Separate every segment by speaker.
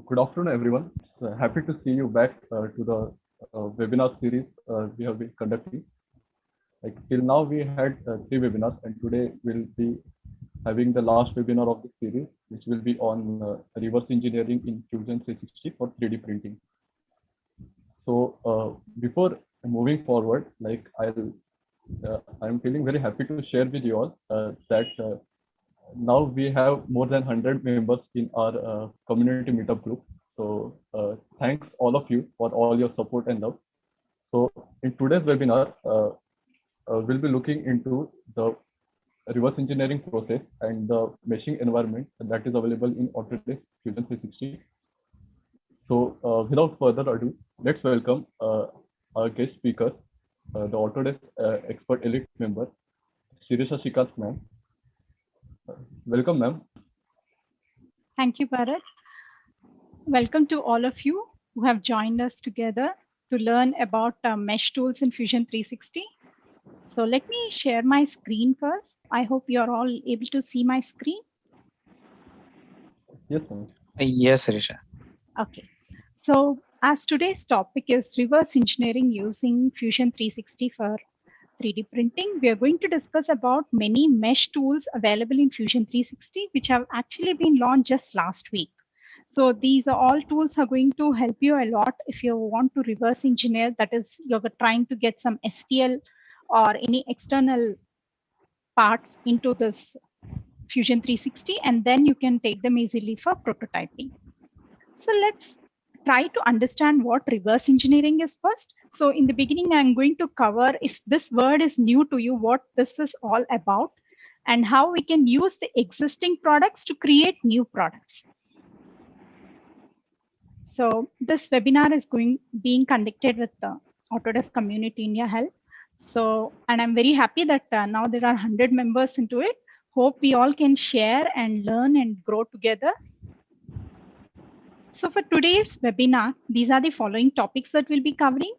Speaker 1: Good afternoon, everyone. Happy to see you back to the webinar series we have been conducting. Like till now, we had three webinars, and today we'll be having the last webinar of the series, which will be on reverse engineering in Fusion 360 for 3D printing. So before moving forward, I'm feeling very happy to share with you all that now we have more than 100 members in our community meetup group. So thanks all of you for all your support and love. So in today's webinar, we'll be looking into the reverse engineering process and the meshing environment that is available in Autodesk Fusion 360. So without further ado, let's welcome our guest speaker, the Autodesk Expert Elite member, Shirisha Shikant ma'am. Welcome, ma'am.
Speaker 2: Thank you, Bharat. Welcome to all of you who have joined us together to learn about mesh tools in Fusion 360. So let me share my screen first. I hope you're all able to see my screen.
Speaker 1: Yes, ma'am.
Speaker 3: Yes, Risha.
Speaker 2: Okay. So as today's topic is reverse engineering using Fusion 360 for 3D printing, we are going to discuss about many mesh tools available in Fusion 360, which have actually been launched just last week. So these are all tools are going to help you a lot if you want to reverse engineer, that is, you're trying to get some STL or any external parts into this Fusion 360, and then you can take them easily for prototyping. So let's try to understand what reverse engineering is first. So in the beginning, I'm going to cover, if this word is new to you, what this is all about and how we can use the existing products to create new products. So this webinar is being conducted with the Autodesk Community India help. So, and I'm very happy that now there are 100 members into it. Hope we all can share and learn and grow together. So for today's webinar, these are the following topics that we'll be covering.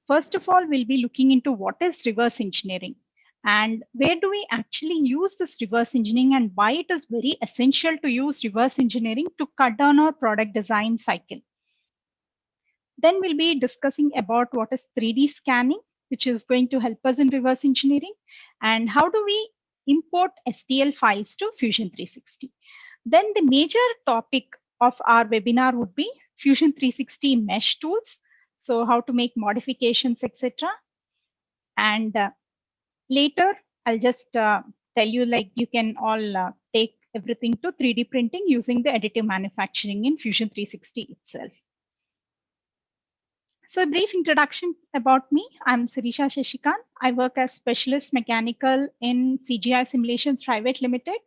Speaker 2: First of all, we'll be looking into what is reverse engineering and where do we actually use this reverse engineering and why it is very essential to use reverse engineering to cut down our product design cycle. Then we'll be discussing about what is 3D scanning, which is going to help us in reverse engineering, and how do we import STL files to Fusion 360. Then the major topic of our webinar would be Fusion 360 mesh tools. So how to make modifications, etc. And later, I'll just tell you like you can all take everything to 3D printing using the additive manufacturing in Fusion 360 itself. So a brief introduction about me. I'm Shirisha Shikant. I work as Specialist Mechanical in CGI Simulations Private Limited.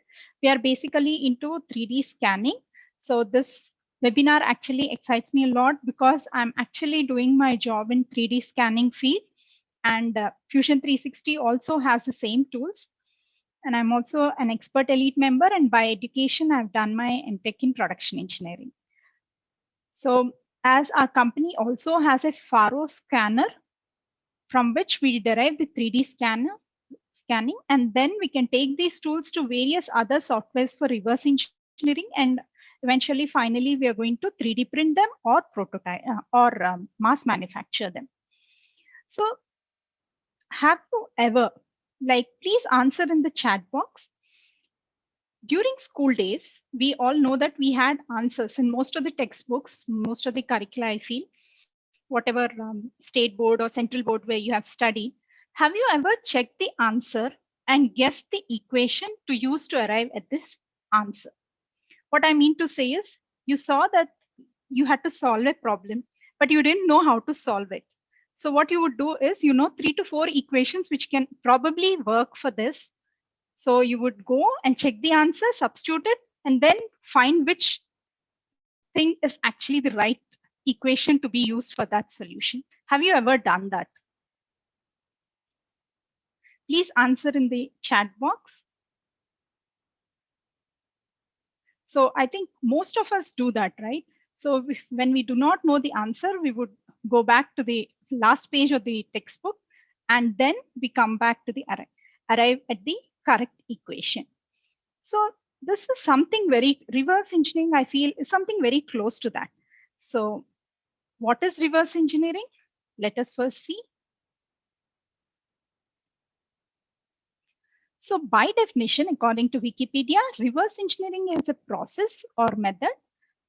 Speaker 2: We are basically into 3D scanning. So this webinar actually excites me a lot because I'm actually doing my job in 3D scanning field. And Fusion 360 also has the same tools. And I'm also an Expert Elite member. And by education, I've done my MTech in Production Engineering. So as our company also has a Faro scanner from which we derive the 3D scanning, and then we can take these tools to various other softwares for reverse engineering, and eventually, finally, we are going to 3D print them or prototype or mass manufacture them. So have you ever, please answer in the chat box. During school days, we all know that we had answers in most of the textbooks, most of the curricula, I feel, whatever state board or central board where you have studied. Have you ever checked the answer and guessed the equation to use to arrive at this answer? What I mean to say is you saw that you had to solve a problem, but you didn't know how to solve it. So what you would do is, 3 to 4 equations which can probably work for this. So you would go and check the answer, substitute it, and then find which thing is actually the right equation to be used for that solution. Have you ever done that? Please answer in the chat box. So I think most of us do that, right? So when we do not know the answer, we would go back to the last page of the textbook, and then we come back to the arrive at the correct equation. So this is something very reverse engineering, I feel, is something very close to that. So what is reverse engineering? Let us first see. So by definition, according to Wikipedia, reverse engineering is a process or method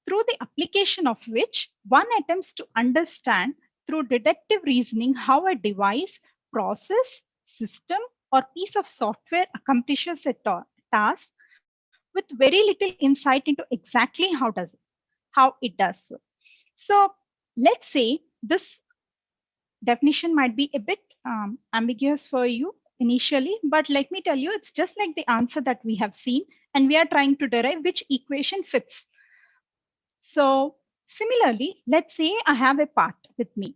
Speaker 2: through the application of which one attempts to understand through deductive reasoning how a device, process, system, or piece of software accomplishes a task with very little insight into exactly how it does so. So let's say this definition might be a bit ambiguous for you initially, but let me tell you, it's just like the answer that we have seen, and we are trying to derive which equation fits. So similarly, let's say I have a part with me.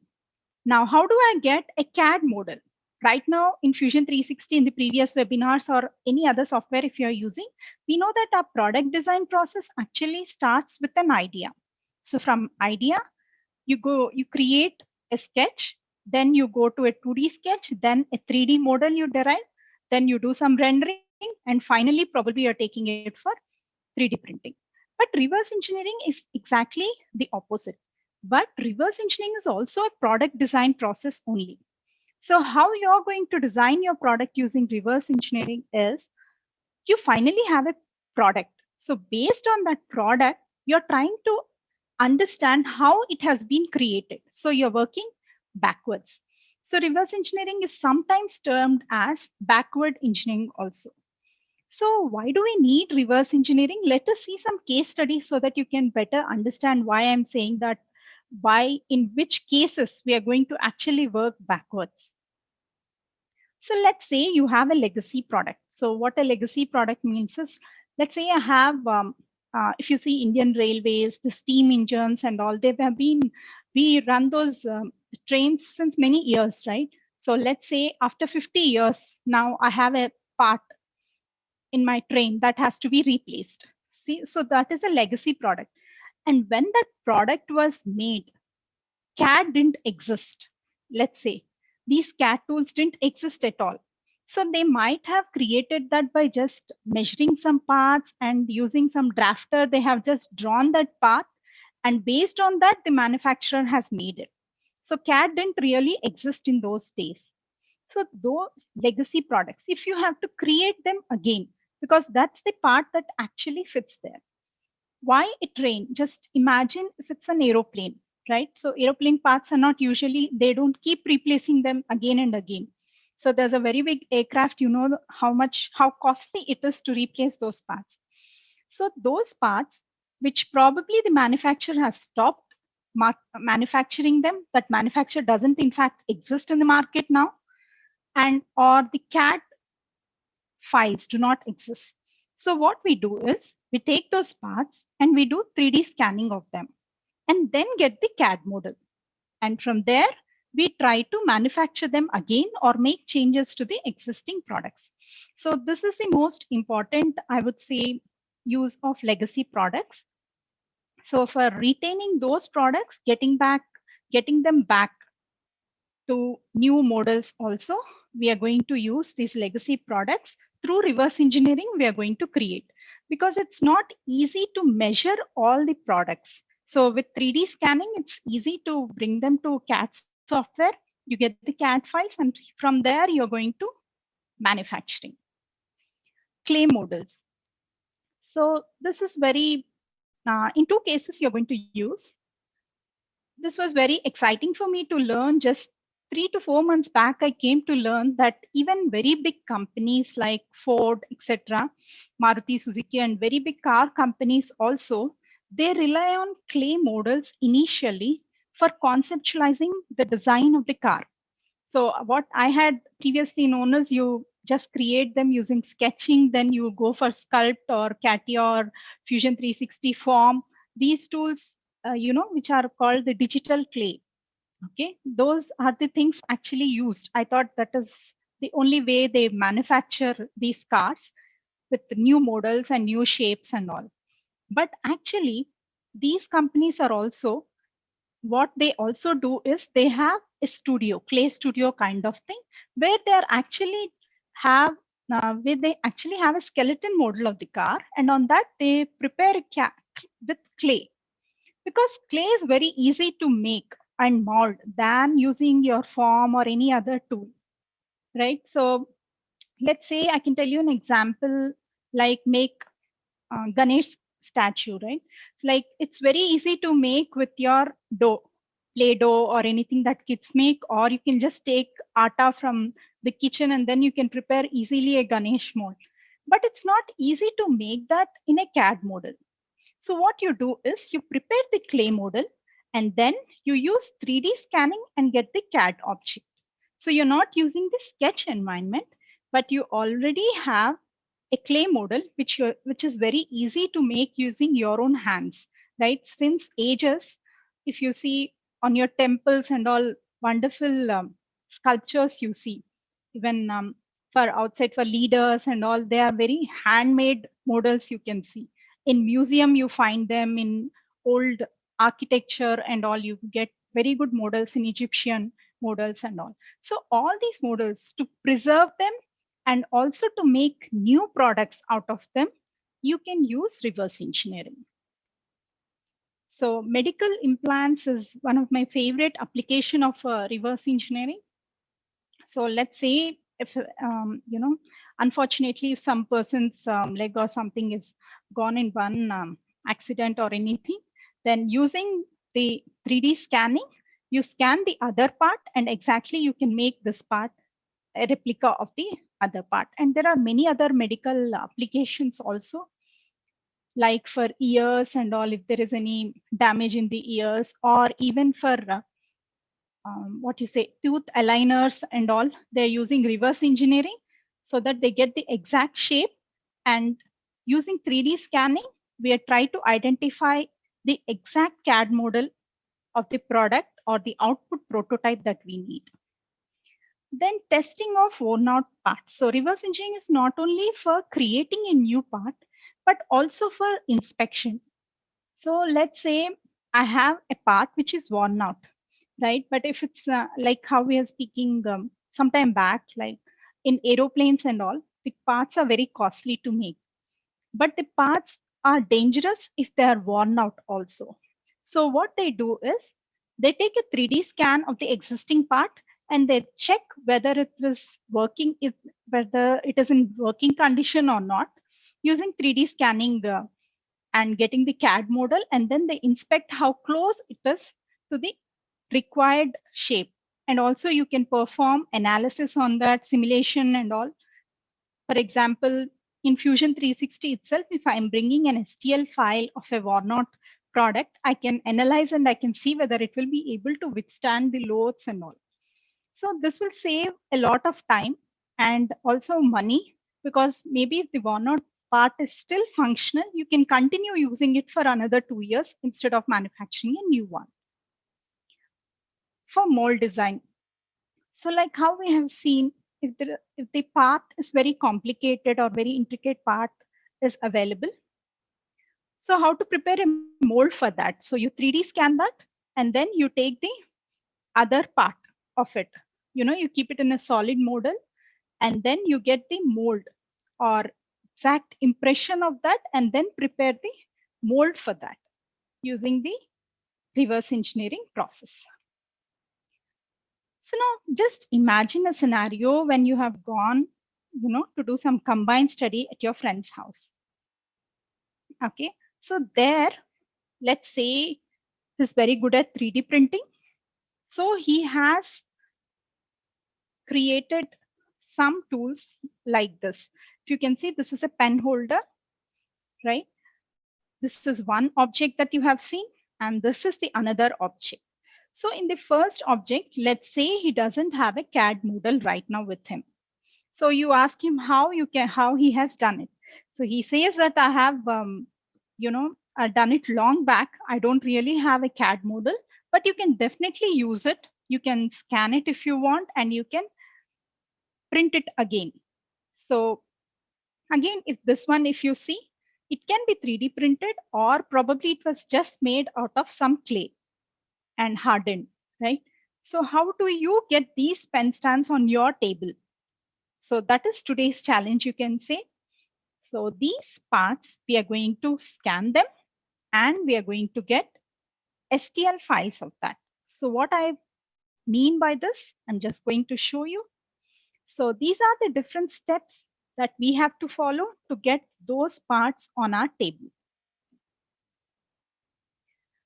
Speaker 2: Now, how do I get a CAD model? Right now in Fusion 360, in the previous webinars or any other software if you're using, we know that our product design process actually starts with an idea. So from idea, you create a sketch, then you go to a 2D sketch, then a 3D model you derive, then you do some rendering, and finally probably you're taking it for 3D printing. But reverse engineering is exactly the opposite. But reverse engineering is also a product design process only. So how you're going to design your product using reverse engineering is you finally have a product. So based on that product, you're trying to understand how it has been created. So you're working backwards. So reverse engineering is sometimes termed as backward engineering also. So why do we need reverse engineering? Let us see some case studies so that you can better understand why I'm saying that, why, in which cases we are going to actually work backwards. So let's say you have a legacy product. So what a legacy product means is, let's say I have, if you see Indian Railways, the steam engines and all, they have been, we run those trains since many years, right? So let's say after 50 years, now I have a part in my train that has to be replaced. See, so that is a legacy product. And when that product was made, CAD didn't exist. Let's say these CAD tools didn't exist at all. So they might have created that by just measuring some parts and using some drafter. They have just drawn that path, and based on that, the manufacturer has made it. So CAD didn't really exist in those days. So those legacy products, if you have to create them again, because that's the part that actually fits there. Why a train? Just imagine if it's an aeroplane, right? So aeroplane parts are not usually, they don't keep replacing them again and again. So there's a very big aircraft, you know how costly it is to replace those parts. So those parts, which probably the manufacturer has stopped manufacturing them, that manufacturer doesn't in fact exist in the market now, and or the CAD files do not exist. So what we do is we take those parts and we do 3D scanning of them and then get the CAD model. And from there, we try to manufacture them again or make changes to the existing products. So this is the most important, I would say, use of legacy products. So for retaining those products, getting them back to new models also, we are going to use these legacy products. Through reverse engineering, we are going to create, because it's not easy to measure all the products. So with 3D scanning, it's easy to bring them to CAD software. You get the CAD files, and from there, you're going to manufacturing. Clay models. So this is very, in two cases you're going to use. This was very exciting for me to learn. Just 3 to 4 months back, I came to learn that even very big companies like Ford, etc., Maruti Suzuki, and very big car companies also, they rely on clay models initially for conceptualizing the design of the car. So what I had previously known is you just create them using sketching, then you go for Sculpt or CATIA or Fusion 360 Form. These tools, which are called the digital clay. Okay, those are the things actually used. I thought that is the only way they manufacture these cars with new models and new shapes and all. But actually, these companies are also, what they also do is they have a studio, clay studio kind of thing, where they are actually have where they actually have a skeleton model of the car, and on that they prepare with clay. because clay is very easy to make and mold than using your form or any other tool, right? So let's say I can tell you an example, like make Ganesh statue, right? Like it's very easy to make with your dough, play dough or anything that kids make, or you can just take atta from the kitchen and then you can prepare easily a Ganesh mold. But it's not easy to make that in a CAD model. So what you do is you prepare the clay model and then you use 3D scanning and get the CAD object. So you're not using the sketch environment, but you already have a clay model which is very easy to make using your own hands, right? Since ages, if you see on your temples and all wonderful sculptures you see, even for outside for leaders and all, they are very handmade models you can see. In museum you find them, in old architecture and all you get very good models in Egyptian models and all. So all these models, to preserve them and also to make new products out of them, you can use reverse engineering. So medical implants is one of my favorite application of reverse engineering. So let's say if unfortunately if some person's leg or something is gone in one accident or anything, then using the 3D scanning, you scan the other part and exactly you can make this part a replica of the other part. And there are many other medical applications also, like for ears and all, if there is any damage in the ears, or even for what you say, tooth aligners and all, they're using reverse engineering so that they get the exact shape. And using 3D scanning, we are trying to identify the exact CAD model of the product or the output prototype that we need. Then testing of worn out parts. So reverse engineering is not only for creating a new part, but also for inspection. So let's say I have a part which is worn out, right? But if it's like how we are speaking sometime back, like in aeroplanes and all, the parts are very costly to make. But the parts are dangerous if they are worn out also. So what they do is they take a 3D scan of the existing part and they check whether it is working, whether it is in working condition or not, using 3D scanning and getting the CAD model, and then they inspect how close it is to the required shape. And also you can perform analysis on that simulation and all. For example, in Fusion 360 itself, if I'm bringing an STL file of a worn out product, I can analyze and I can see whether it will be able to withstand the loads and all. So this will save a lot of time and also money, because maybe if the worn out part is still functional, you can continue using it for another 2 years instead of manufacturing a new one. For mold design, so like how we have seen, if the part is very complicated or very intricate part is available, so how to prepare a mold for that? So you 3D scan that and then you take the other part of it. You keep it in a solid model and then you get the mold or exact impression of that and then prepare the mold for that using the reverse engineering process. So now just imagine a scenario when you have gone, to do some combined study at your friend's house. Okay, so there, let's say he's very good at 3D printing. So he has created some tools like this. If you can see, this is a pen holder, right? This is one object that you have seen, and this is the another object. So in the first object, let's say he doesn't have a CAD model right now with him. So you ask him how he has done it. So he says that I have, done it long back. I don't really have a CAD model, but you can definitely use it. You can scan it if you want, and you can print it again. So again, if this one, if you see, it can be 3D printed, or probably it was just made out of some clay and hardened, right? So how do you get these pen stands on your table? So that is today's challenge, you can say. So these parts, we are going to scan them and we are going to get STL files of that. So what I mean by this, I'm just going to show you. So these are the different steps that we have to follow to get those parts on our table.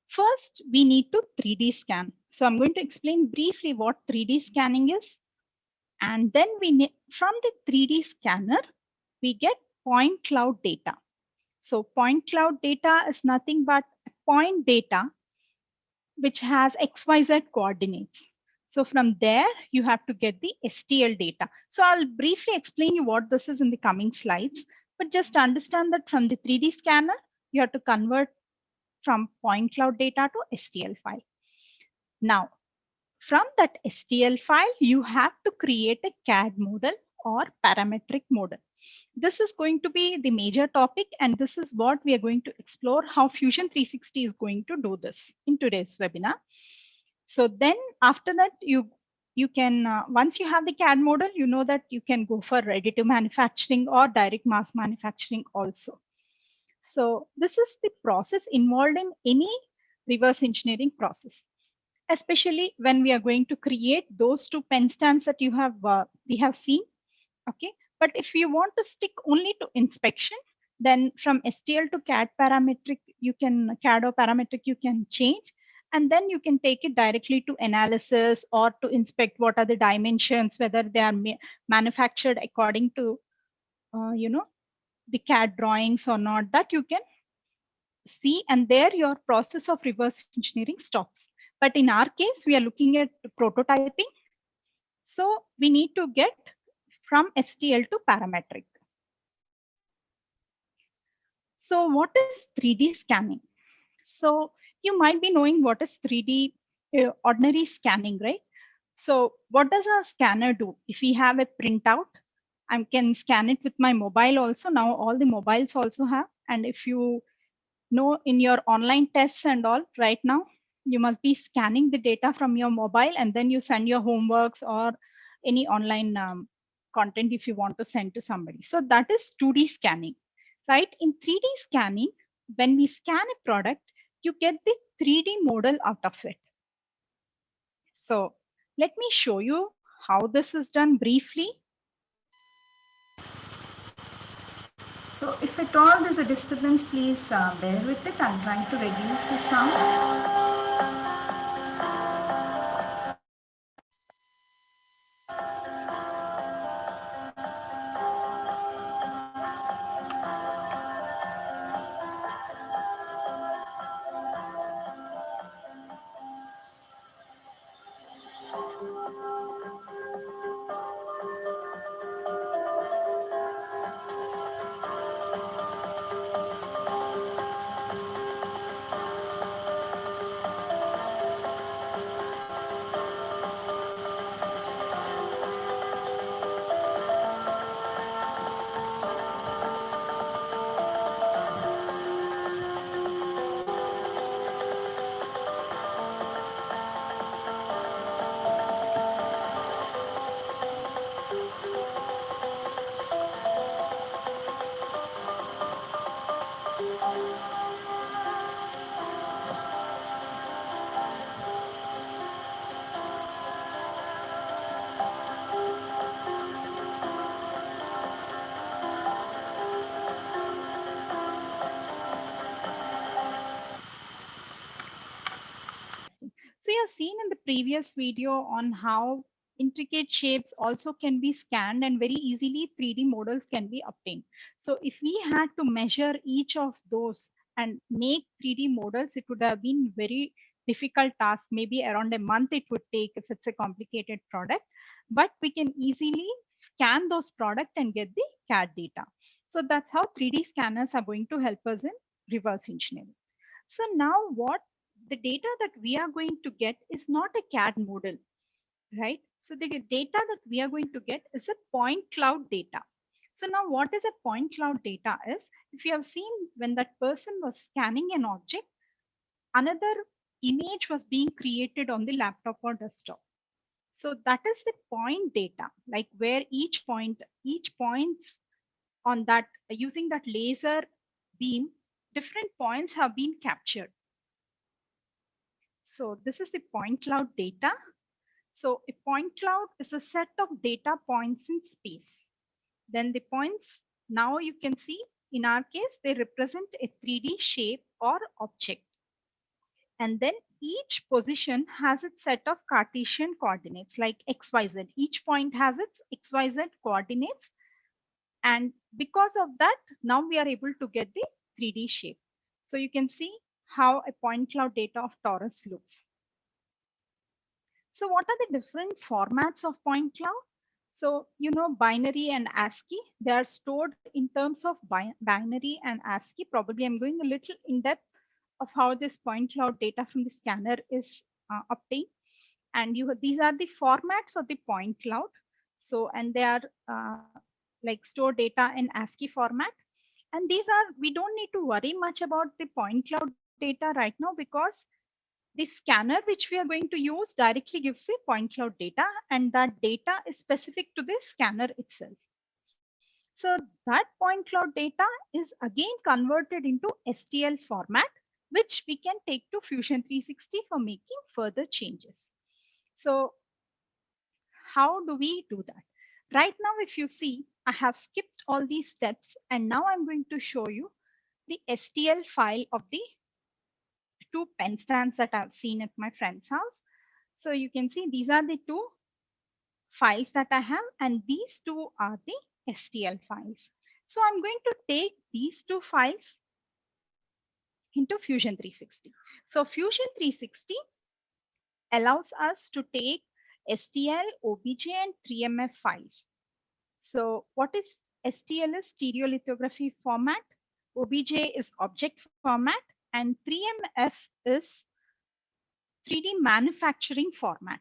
Speaker 2: First, we need to 3D scan. So I'm going to explain briefly what 3D scanning is. And then from the 3D scanner, we get point cloud data. So point cloud data is nothing but point data which has XYZ coordinates. So from there, you have to get the STL data. So I'll briefly explain you what this is in the coming slides, but just understand that from the 3D scanner, you have to convert from point cloud data to STL file. Now, from that STL file, you have to create a CAD model or parametric model. This is going to be the major topic, and this is what we are going to explore how Fusion 360 is going to do this in today's webinar. So then after that, you can, once you have the CAD model, you know that you can go for ready to manufacturing or direct mass manufacturing also. So this is the process involved in any reverse engineering process, especially when we are going to create those two pen stands that we have seen. Okay, but if you want to stick only to inspection, then from STL to CAD parametric, CAD or parametric you can change, and then you can take it directly to analysis or to inspect what are the dimensions, whether they are manufactured according to the CAD drawings or not, that you can see, and there your process of reverse engineering stops. But in our case, we are looking at prototyping. So we need to get from STL to parametric. So what is 3D scanning? So you might be knowing what is 3D ordinary scanning, right? So what does a scanner do? If we have a printout, I can scan it with my mobile also. Now all the mobiles also have. And if you know in your online tests and all right now, you must be scanning the data from your mobile, and then you send your homeworks or any online content if you want to send to somebody. So that is 2D scanning, right? In 3D scanning, when we scan a product, you get the 3D model out of it. So let me show you how this is done briefly. So if at all there's a disturbance, please bear with it. I'm trying to reduce the sound. So you have seen in the previous video on how intricate shapes also can be scanned and very easily 3D models can be obtained. So if we had to measure each of those and make 3D models, it would have been very difficult task. Maybe around a month it would take if it's a complicated product, but we can easily scan those products and get the CAD data. So that's how 3D scanners are going to help us in reverse engineering. So now what the data that we are going to get is not a CAD model, right? So the data that we are going to get is a point cloud data. So now what is a point cloud data is, if you have seen when that person was scanning an object, another image was being created on the laptop or desktop. So that is the point data, like where each points on that, using that laser beam, different points have been captured. So this is the point cloud data. So a point cloud is a set of data points in space. Then the points, now you can see in our case, they represent a 3D shape or object. And then each position has its set of Cartesian coordinates like XYZ. Each point has its XYZ coordinates. And because of that, now we are able to get the 3D shape. So you can see how a point cloud data of torus looks. So what are the different formats of point cloud? So, you know, binary and ASCII, they are stored in terms of binary and ASCII. Probably I'm going a little in depth of how this point cloud data from the scanner is obtained. And these are the formats of the point cloud. So, and they are like store data in ASCII format. And these are, we don't need to worry much about the point cloud data right now because the scanner which we are going to use directly gives the point cloud data, and that data is specific to the scanner itself. So that point cloud data is again converted into STL format, which we can take to Fusion 360 for making further changes. So how do we do that? Right now, if you see, I have skipped all these steps, and now I'm going to show you the STL file of the two pen stands that I've seen at my friend's house. So you can see these are the two files that I have, and these two are the STL files. So I'm going to take these two files into Fusion 360. So Fusion 360 allows us to take STL, OBJ, and 3MF files. So what is STL is stereolithography format, OBJ is object format, and 3MF is 3D manufacturing format.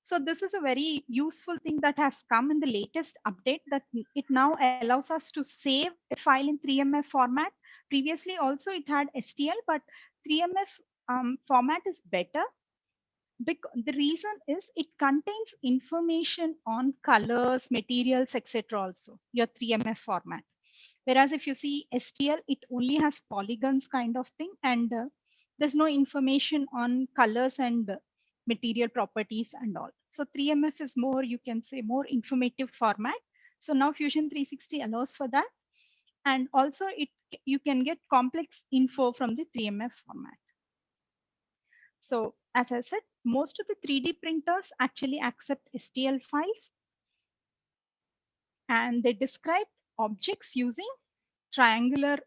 Speaker 2: So this is a very useful thing that has come in the latest update, that it now allows us to save a file in 3MF format. Previously also it had STL, but 3MF format is better. The reason is it contains information on colors, materials, etc. also, your 3MF format. Whereas if you see STL, it only has polygons kind of thing, and there's no information on colors and material properties and all. So 3MF is more, you can say, more informative format. So now Fusion 360 allows for that. And also you can get complex info from the 3MF format. So as I said, most of the 3D printers actually accept STL files, and they describe objects using triangular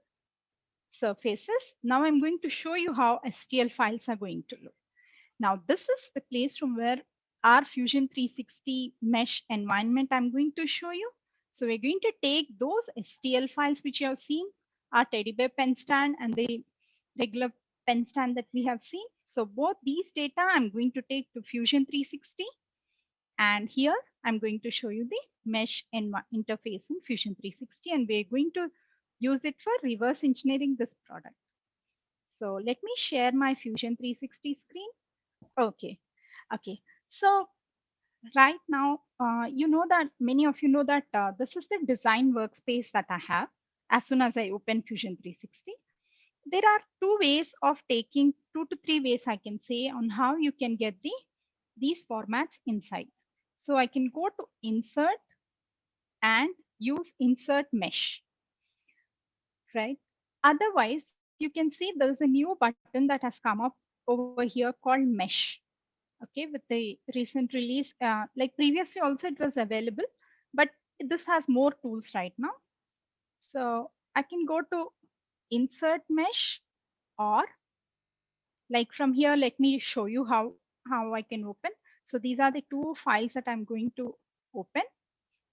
Speaker 2: surfaces. Now I'm going to show you how STL files are going to look. Now this is the place from where our Fusion 360 mesh environment I'm going to show you. So we're going to take those STL files which you have seen, our teddy bear pen stand and the regular pen stand that we have seen. So both these data I'm going to take to Fusion 360, and here I'm going to show you the mesh interface in Fusion 360, and we're going to use it for reverse engineering this product. So let me share my Fusion 360 screen. Okay. So right now, you know that many of you know that this is the design workspace that I have. As soon as I open Fusion 360, there are two ways of taking, 2 to 3 ways I can say, on how you can get these formats inside. So I can go to insert and use insert mesh, right? Otherwise, you can see there's a new button that has come up over here called mesh. Okay, with the recent release, like previously also it was available, but this has more tools right now. So I can go to insert mesh, or like from here, let me show you how I can open. So these are the two files that I'm going to open.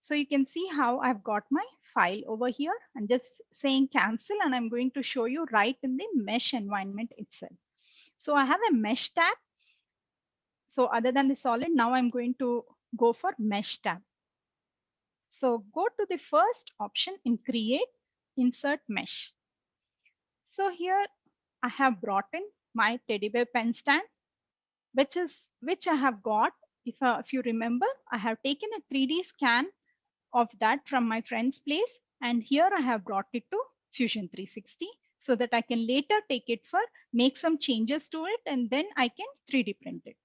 Speaker 2: So you can see how I've got my file over here and just saying cancel, and I'm going to show you right in the mesh environment itself. So I have a mesh tab. So other than the solid, now I'm going to go for mesh tab. So go to the first option in create, insert mesh. So here I have brought in my teddy bear pen stand, which I have got. If you remember, I have taken a 3D scan of that from my friend's place, and here I have brought it to Fusion 360. so that I can later take it for make some changes to it and then I can 3D print it.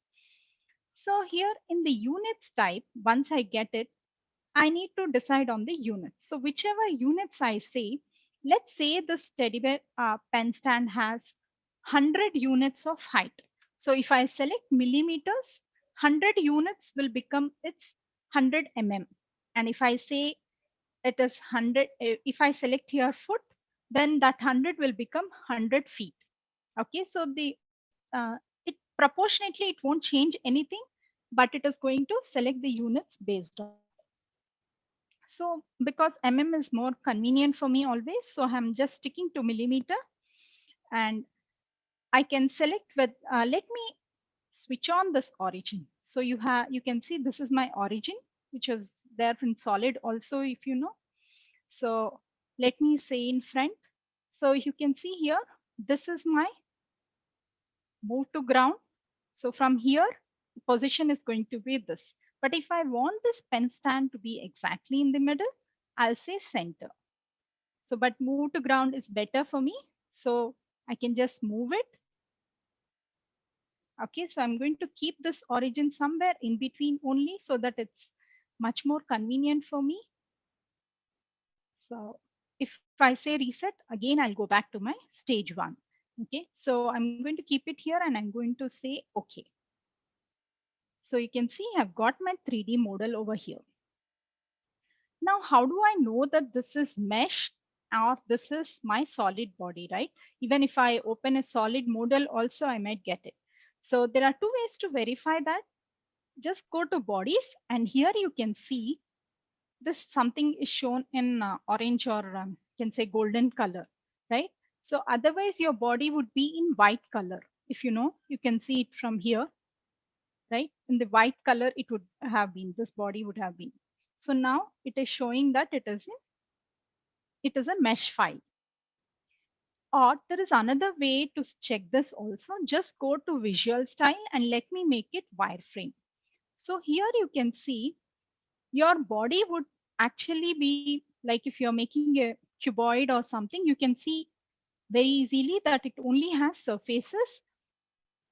Speaker 2: So here in the units type, once I get it, I need to decide on the units. So whichever units I say, let's say this teddy bear pen stand has 100 units of height. So if I select millimeters, 100 units will become its 100 mm. And if I say it is 100, if I select here foot, then that 100 will become 100 feet. Okay, so it proportionately, it won't change anything, but it is going to select the units based on. So because mm is more convenient for me always, so I'm just sticking to millimeter, and I can select with, let me switch on this origin. So you can see this is my origin, which is there in solid also, if you know. So let me say in front. So you can see here, this is my move to ground. So from here, the position is going to be this. But if I want this pen stand to be exactly in the middle, I'll say center. So, but move to ground is better for me. So I can just move it. Okay, so I'm going to keep this origin somewhere in between only so that it's much more convenient for me. So if I say reset, again, I'll go back to my stage one. Okay, so I'm going to keep it here and I'm going to say okay. So you can see I've got my 3D model over here. Now, how do I know that this is mesh or this is my solid body, right? Even if I open a solid model also, I might get it. So there are two ways to verify that. Just go to bodies and here you can see this something is shown in orange or can say golden color, right? So otherwise your body would be in white color. If you know, you can see it from here, right? In the white color, it would have been, this body would have been. So now it is showing that it is a mesh file. Or there is another way to check this also. Just go to visual style and let me make it wireframe. So here you can see your body would actually be like if you're making a cuboid or something, you can see very easily that it only has surfaces,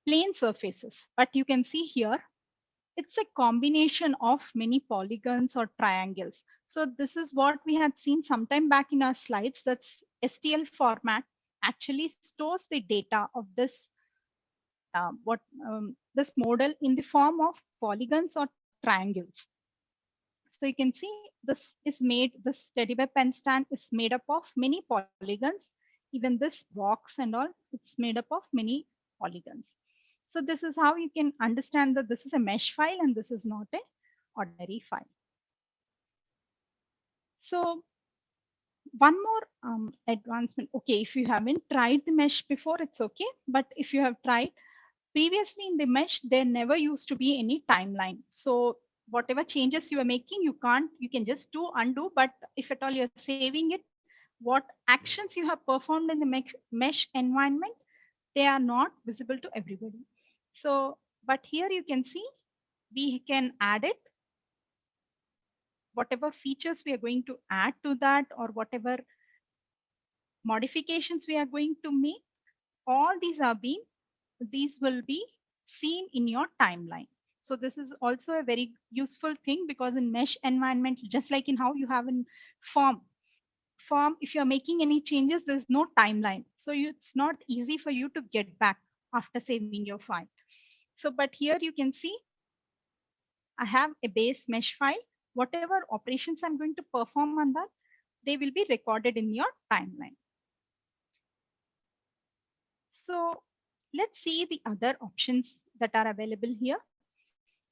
Speaker 2: plain surfaces. But you can see here, it's a combination of many polygons or triangles. So this is what we had seen sometime back in our slides. That's STL format actually stores the data of this model in the form of polygons or triangles. So you can see this teddy bear pen stand is made up of many polygons. Even this box and all, it's made up of many polygons. So this is how you can understand that this is a mesh file and this is not a ordinary file. So one more advancement. Okay, if you haven't tried the mesh before, it's okay. But if you have tried, previously in the mesh, there never used to be any timeline. So whatever changes you are making, you can just do undo. But if at all you're saving it, what actions you have performed in the mesh environment, they are not visible to everybody. So, but here you can see we can add it, whatever features we are going to add to that or whatever modifications we are going to make, all these will be seen in your timeline. So this is also a very useful thing because in mesh environment, just like in how you have in form, if you're making any changes, there's no timeline. So it's not easy for you to get back after saving your file. So, but here you can see I have a base mesh file. Whatever operations I'm going to perform on that, they will be recorded in your timeline. So let's see the other options that are available here.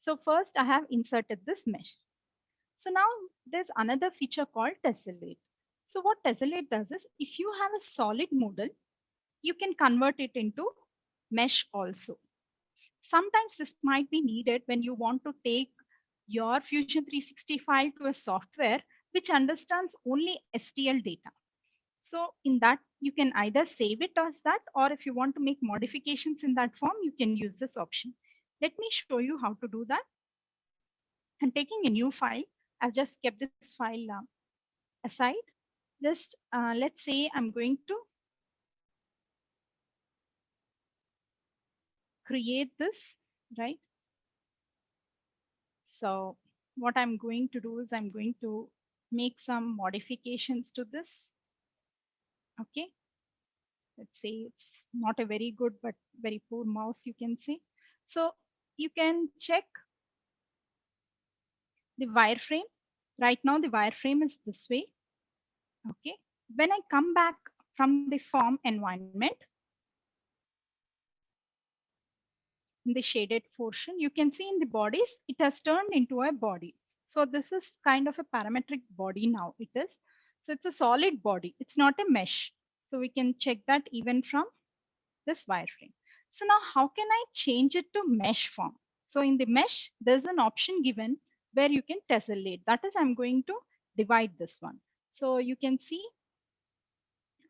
Speaker 2: So first I have inserted this mesh. So now there's another feature called tessellate. So what tessellate does is if you have a solid model, you can convert it into mesh also. Sometimes this might be needed when you want to take your Fusion 365 to a software which understands only STL data. So in that, you can either save it as that, or if you want to make modifications in that form, you can use this option. Let me show you how to do that. I'm taking a new file. I've just kept this file aside. Just let's say I'm going to create this, right? So what I'm going to do is I'm going to make some modifications to this. Okay. Let's say it's not a very good, but very poor mouse, you can see. So you can check the wireframe. Right now, the wireframe is this way. Okay. When I come back from the form environment, in the shaded portion, you can see in the bodies, it has turned into a body. So this is kind of a parametric body now it is. So it's a solid body. It's not a mesh. So we can check that even from this wireframe. So now how can I change it to mesh form? So in the mesh, there's an option given where you can tessellate. That is, I'm going to divide this one. So you can see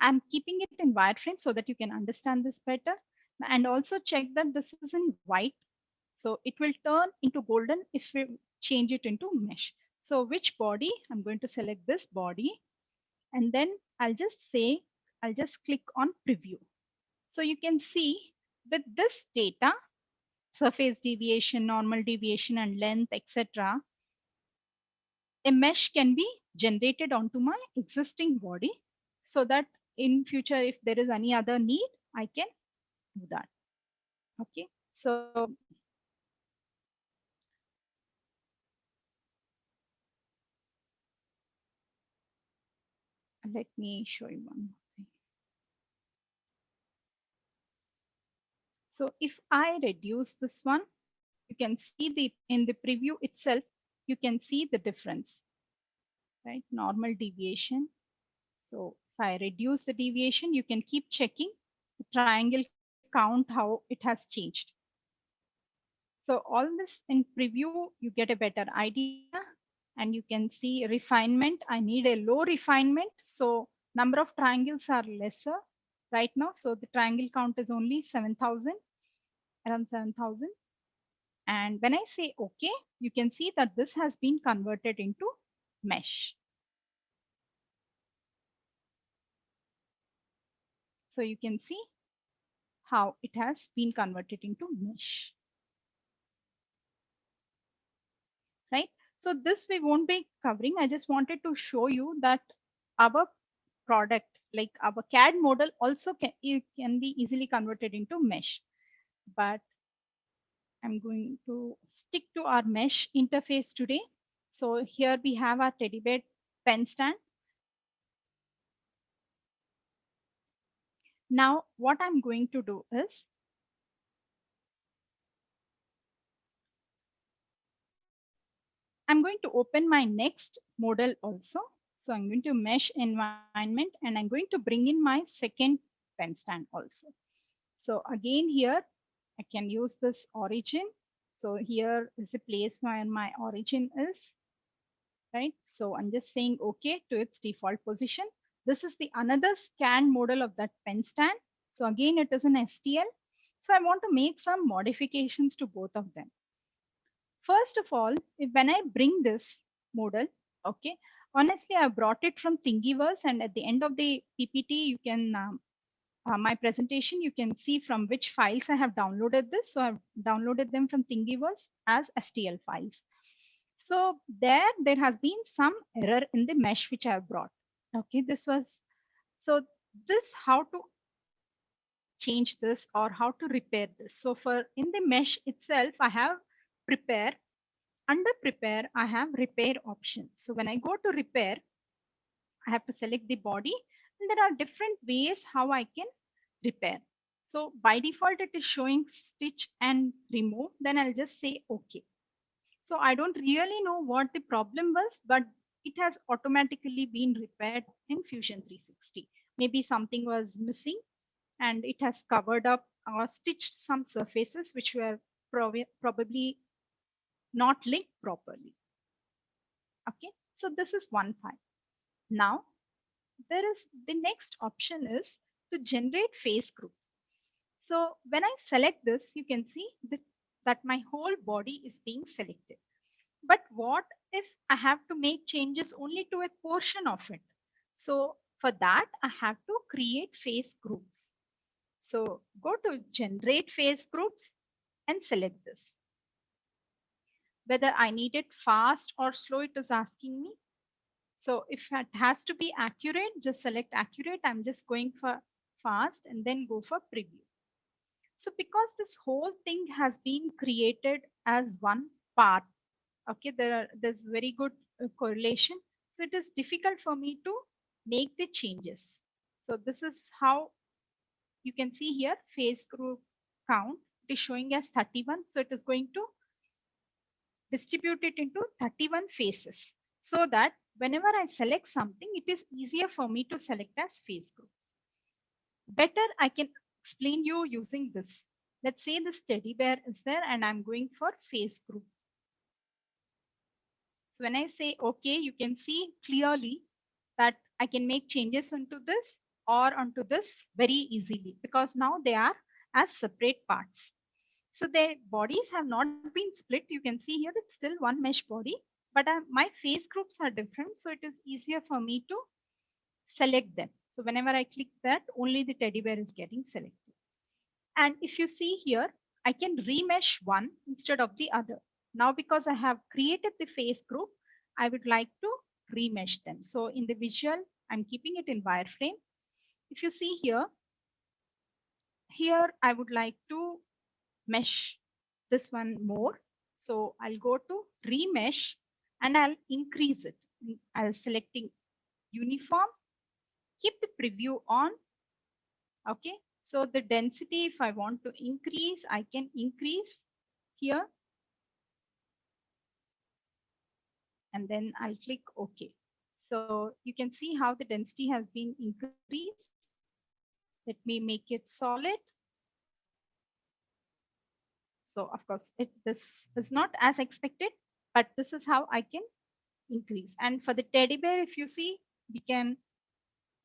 Speaker 2: I'm keeping it in wireframe so that you can understand this better. And also check that this is in white. So it will turn into golden if we change it into mesh. So which body? I'm going to select this body. And then I'll just click on preview. So you can see with this data, surface deviation, normal deviation, and length, etc., a mesh can be generated onto my existing body so that in future, if there is any other need, I can do that. Okay. So let me show you one more thing. So if I reduce this one, you can see in the preview itself, you can see the difference, right? Normal deviation. So if I reduce the deviation, you can keep checking the triangle count, how it has changed. So all this in preview, you get a better idea and you can see refinement. I need a low refinement. So number of triangles are lesser right now. So the triangle count is only 7,000, around 7,000. And when I say OK, you can see that this has been converted into mesh. So you can see how it has been converted into mesh. Right? So this we won't be covering. I just wanted to show you that our product, like our CAD model also it can be easily converted into mesh. But I'm going to stick to our mesh interface today. So here we have our teddy bear pen stand. Now what I'm going to do is I'm going to open my next model also. So I'm going to mesh environment and I'm going to bring in my second pen stand also. So again here, I can use this origin. So here is a place where my origin is, right? So I'm just saying okay to its default position. This is the another scan model of that pen stand. So again, it is an STL. So I want to make some modifications to both of them. First of all, when I bring this model, okay, honestly, I brought it from Thingiverse, and at the end of the PPT, you can my presentation, you can see from which files I have downloaded this. So I've downloaded them from Thingiverse as STL files. So there has been some error in the mesh which I have brought. Okay, this was so this how to change this or how to repair this. So for in the mesh itself, I have prepare. Under prepare, I have repair option. So when I go to repair, I have to select the body and there are different ways how I can repair. So by default, it is showing stitch and remove. Then I'll just say okay. So I don't really know what the problem was, but it has automatically been repaired in Fusion 360. Maybe something was missing and it has covered up or stitched some surfaces which were probably not linked properly. Okay, so this is one file. Now there is the next option is to generate face groups. So when I select this, you can see that my whole body is being selected. But what if I have to make changes only to a portion of it? So for that, I have to create face groups. So go to generate face groups and select this. Whether I need it fast or slow, it is asking me. So if it has to be accurate, just select accurate. I'm just going for fast and then go for preview. So because this whole thing has been created as one part, okay, there's very good correlation. So it is difficult for me to make the changes. So this is how you can see here phase group count. It is showing as 31. So it is going to distribute it into 31 phases so that whenever I select something, it is easier for me to select as phase groups. Better, I can explain you using this. Let's say this teddy bear is there and I'm going for phase group. So when I say OK, you can see clearly that I can make changes onto this or onto this very easily because now they are as separate parts. So their bodies have not been split. You can see here it's still one mesh body, but my phase groups are different. So it is easier for me to select them. So whenever I click that, only the teddy bear is getting selected. And if you see here, I can remesh one instead of the other. Now, because I have created the phase group, I would like to remesh them. So in the visual, I'm keeping it in wireframe. If you see here, I would like to mesh this one more. So I'll go to remesh and I'll increase it. I'll selecting uniform, keep the preview on. Okay. So the density, if I want to increase, I can increase here. And then I'll click OK. So you can see how the density has been increased. Let me make it solid. So of course, this is not as expected, but this is how I can increase. And for the teddy bear, if you see, we can,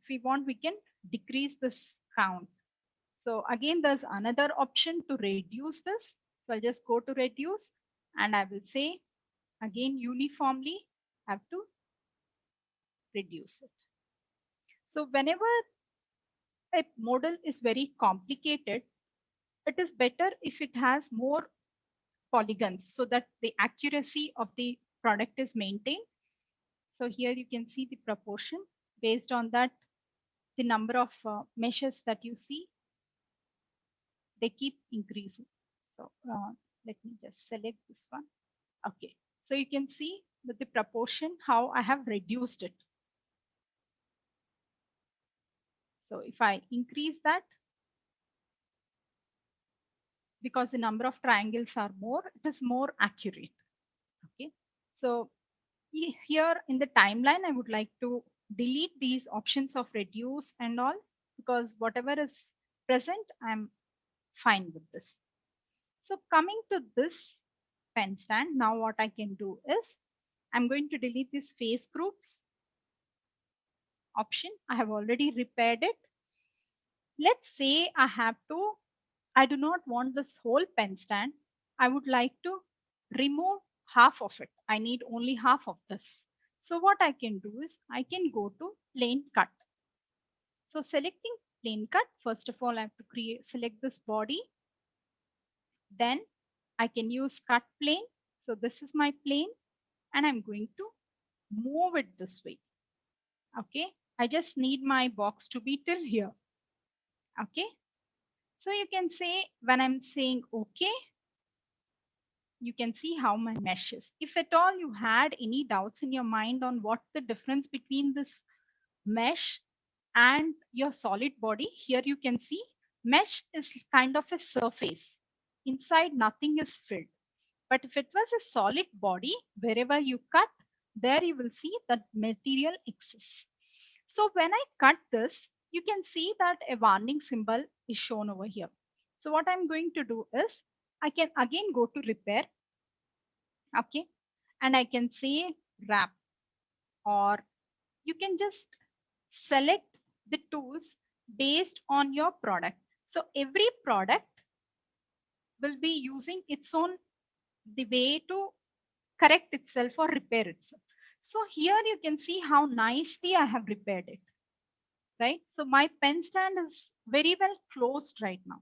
Speaker 2: if we want, we can decrease this count. So again, there's another option to reduce this. So I'll just go to reduce and I will say again, uniformly have to reduce it. So whenever a model is very complicated, it is better if it has more polygons so that the accuracy of the product is maintained. So here you can see the proportion based on that, the number of meshes that you see, they keep increasing. So let me just select this one. Okay, so you can see with the proportion how I have reduced it. So if I increase that, because the number of triangles are more, it is more accurate. Okay, so here in the timeline, I would like to delete these options of reduce and all, because whatever is present, I'm fine with this. So coming to this pen stand, now what I can do is I'm going to delete these phase groups option. I have already repaired it. Let's say I do not want this whole pen stand. I would like to remove half of it. I need only half of this. So what I can do is I can go to plane cut. So selecting plane cut, first of all, I have to select this body. Then I can use cut plane. So this is my plane and I'm going to move it this way. Okay. I just need my box to be till here. Okay. So you can say when I'm saying okay, you can see how my mesh is. If at all you had any doubts in your mind on what the difference between this mesh and your solid body, here you can see mesh is kind of a surface. Inside nothing is filled. But if it was a solid body, wherever you cut, there you will see that material exists. So when I cut this, you can see that a warning symbol is shown over here. So what I'm going to do is I can again go to repair. Okay. And I can say wrap, or you can just select the tools based on your product. So every product will be using its own the way to correct itself or repair itself. So here you can see how nicely I have repaired it, right? So my pen stand is very well closed right now.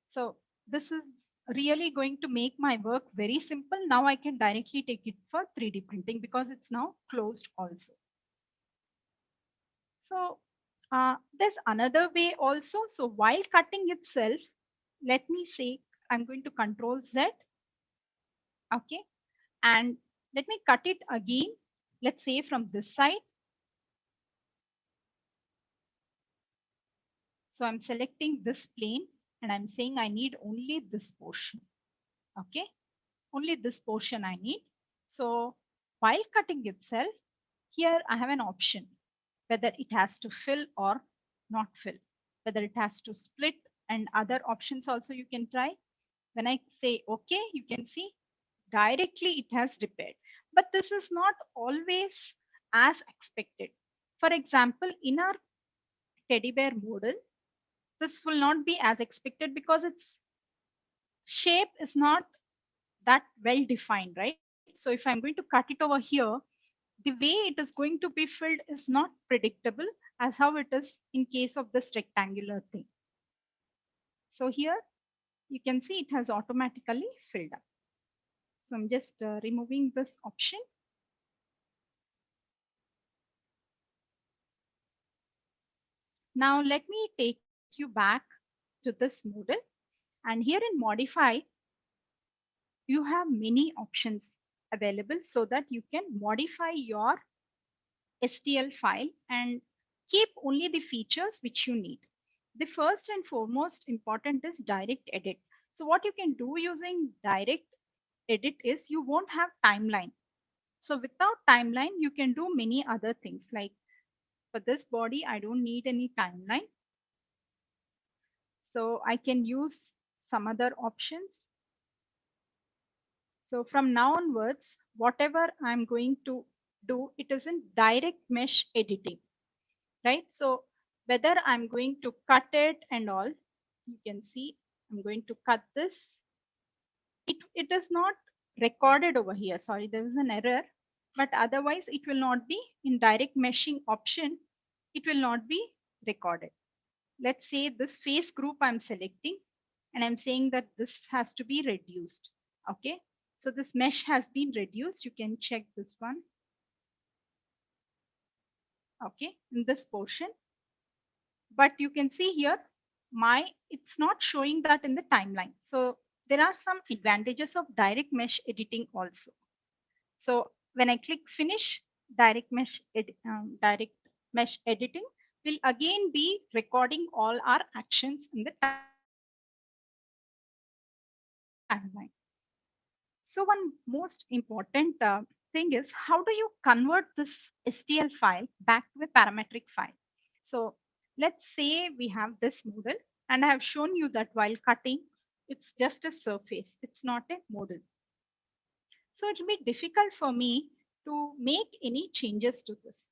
Speaker 2: So this is really going to make my work very simple. Now I can directly take it for 3D printing because it's now closed also. So there's another way also. So while cutting itself, let me say I'm going to Control Z. Okay. And let me cut it again. Let's say from this side. So I'm selecting this plane and I'm saying I need only this portion. Okay. Only this portion I need. So while cutting itself, here I have an option whether it has to fill or not fill, whether it has to split, and other options also you can try. When I say okay, you can see directly it has repaired. But this is not always as expected. For example, in our teddy bear model, this will not be as expected because its shape is not that well defined, right? So if I'm going to cut it over here, the way it is going to be filled is not predictable as how it is in case of this rectangular thing. So here you can see it has automatically filled up. So I'm just removing this option. Now let me take you back to this model. And here in modify, you have many options available so that you can modify your STL file and keep only the features which you need. The first and foremost important is direct edit. So what you can do using direct edit is you won't have timeline. So without timeline, you can do many other things like for this body, I don't need any timeline. So I can use some other options. So from now onwards, whatever I'm going to do, it is in direct mesh editing, right? So whether I'm going to cut it and all, you can see I'm going to cut this. It is not recorded over here. Sorry, there is an error, but otherwise it will not be in direct meshing option. It will not be recorded. Let's say this face group I'm selecting and I'm saying that this has to be reduced. Okay. So this mesh has been reduced. You can check this one. Okay. In this portion, but you can see here it's not showing that in the timeline. So there are some advantages of direct mesh editing also. So when I click finish, direct mesh editing will again be recording all our actions in the timeline. So one most important thing is how do you convert this STL file back to a parametric file? So let's say we have this model and I have shown you that while cutting, it's just a surface. It's not a model. So it will be difficult for me to make any changes to this.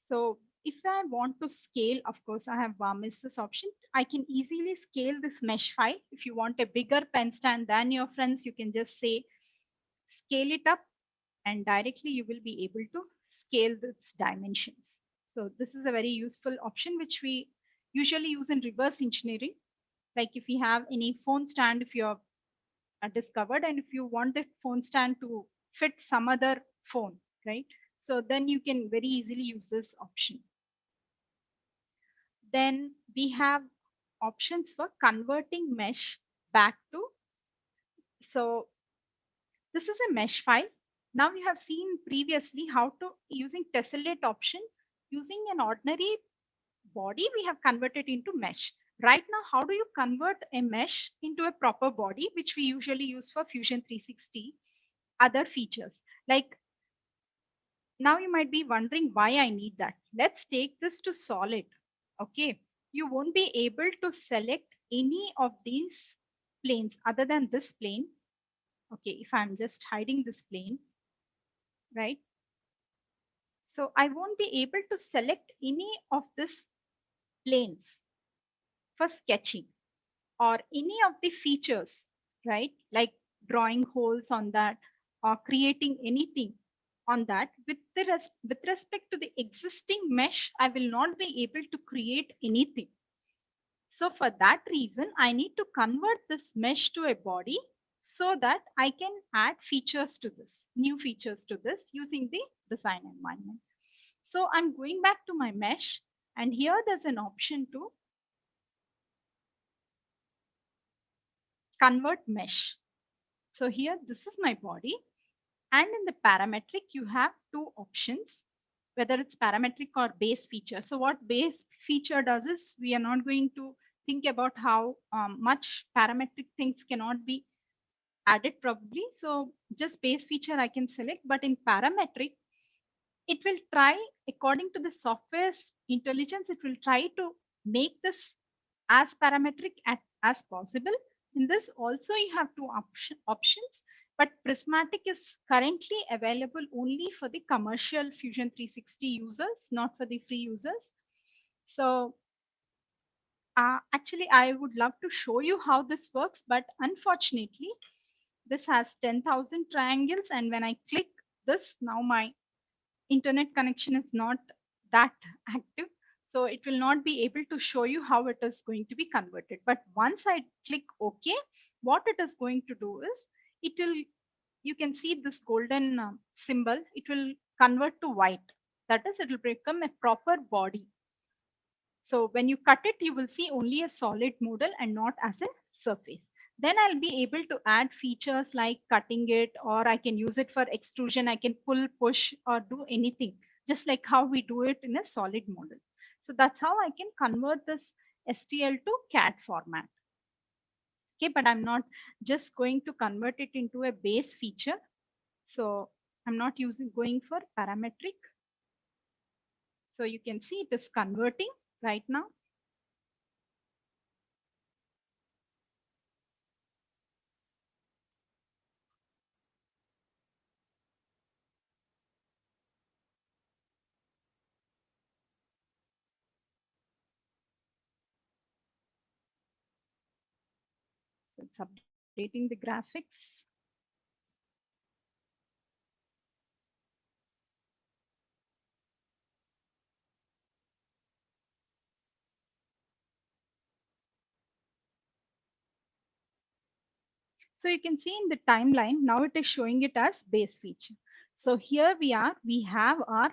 Speaker 2: So if I want to scale, of course, I have missed this option. I can easily scale this mesh file. If you want a bigger pen stand than your friends, you can just say scale it up and directly you will be able to scale its dimensions. So this is a very useful option which we usually use in reverse engineering. Like if you have any phone stand, if you're discovered and if you want the phone stand to fit some other phone, right? So then you can very easily use this option. Then we have options for converting mesh back to, so this is a mesh file. Now you have seen previously how to using tessellate option, using an ordinary body, we have converted into mesh. Right now, how do you convert a mesh into a proper body, which we usually use for Fusion 360 other features? Like now you might be wondering why I need that. Let's take this to solid. Okay. You won't be able to select any of these planes other than this plane. Okay. If I'm just hiding this plane, right? So I won't be able to select any of these planes for sketching or any of the features, right? Like drawing holes on that or creating anything on that with respect to the existing mesh, I will not be able to create anything. So for that reason, I need to convert this mesh to a body so that I can add features to this, new features to this using the design environment. So I'm going back to my mesh, and here there's an option to convert mesh. So here, this is my body. And in the parametric, you have two options, whether it's parametric or base feature. So what base feature does is we are not going to think about how much parametric things cannot be added probably. So just base feature I can select, but in parametric, it will try according to the software's intelligence, it will try to make this as parametric as possible. In this also you have two options, but Prismatic is currently available only for the commercial Fusion 360 users, not for the free users. So actually I would love to show you how this works, but unfortunately this has 10,000 triangles, and when I click this, now my internet connection is not that active, so it will not be able to show you how it is going to be converted. But once I click OK, what it is going to do is, it will, you can see this golden symbol, it will convert to white. That is, it will become a proper body. So when you cut it, you will see only a solid model and not as a surface. Then I'll be able to add features like cutting it, or I can use it for extrusion. I can pull, push, or do anything, just like how we do it in a solid model. So that's how I can convert this STL to CAD format. Okay, but I'm not just going to convert it into a base feature. So I'm not going for parametric. So you can see it is converting right now. So it's updating the graphics. So you can see in the timeline, now it is showing it as base feature. So here we have our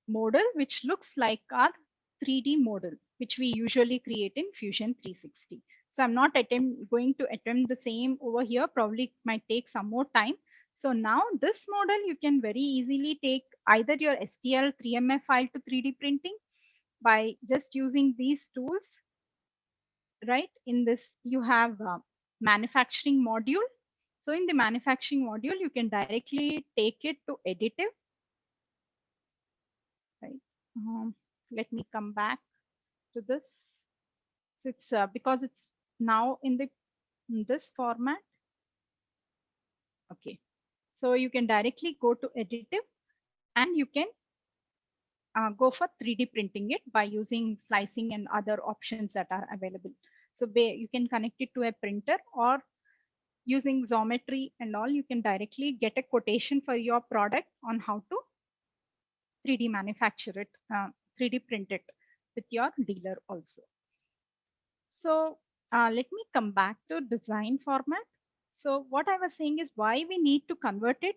Speaker 2: model, which looks like our 3D model, which we usually create in Fusion 360. So I'm not going to attempt the same over here, probably it might take some more time. So now this model, you can very easily take either your STL 3MF file to 3D printing by just using these tools, right? In this, you have manufacturing module. So in the manufacturing module, you can directly take it to additive, right? Let me come back to this. So it's because it's now in this format. Okay. So you can directly go to additive, and you can go for 3D printing it by using slicing and other options that are available. So you can connect it to a printer, or using Xometry and all, you can directly get a quotation for your product on how to 3D manufacture it, 3D print it with your dealer also. So let me come back to design format. So what I was saying is why we need to convert it.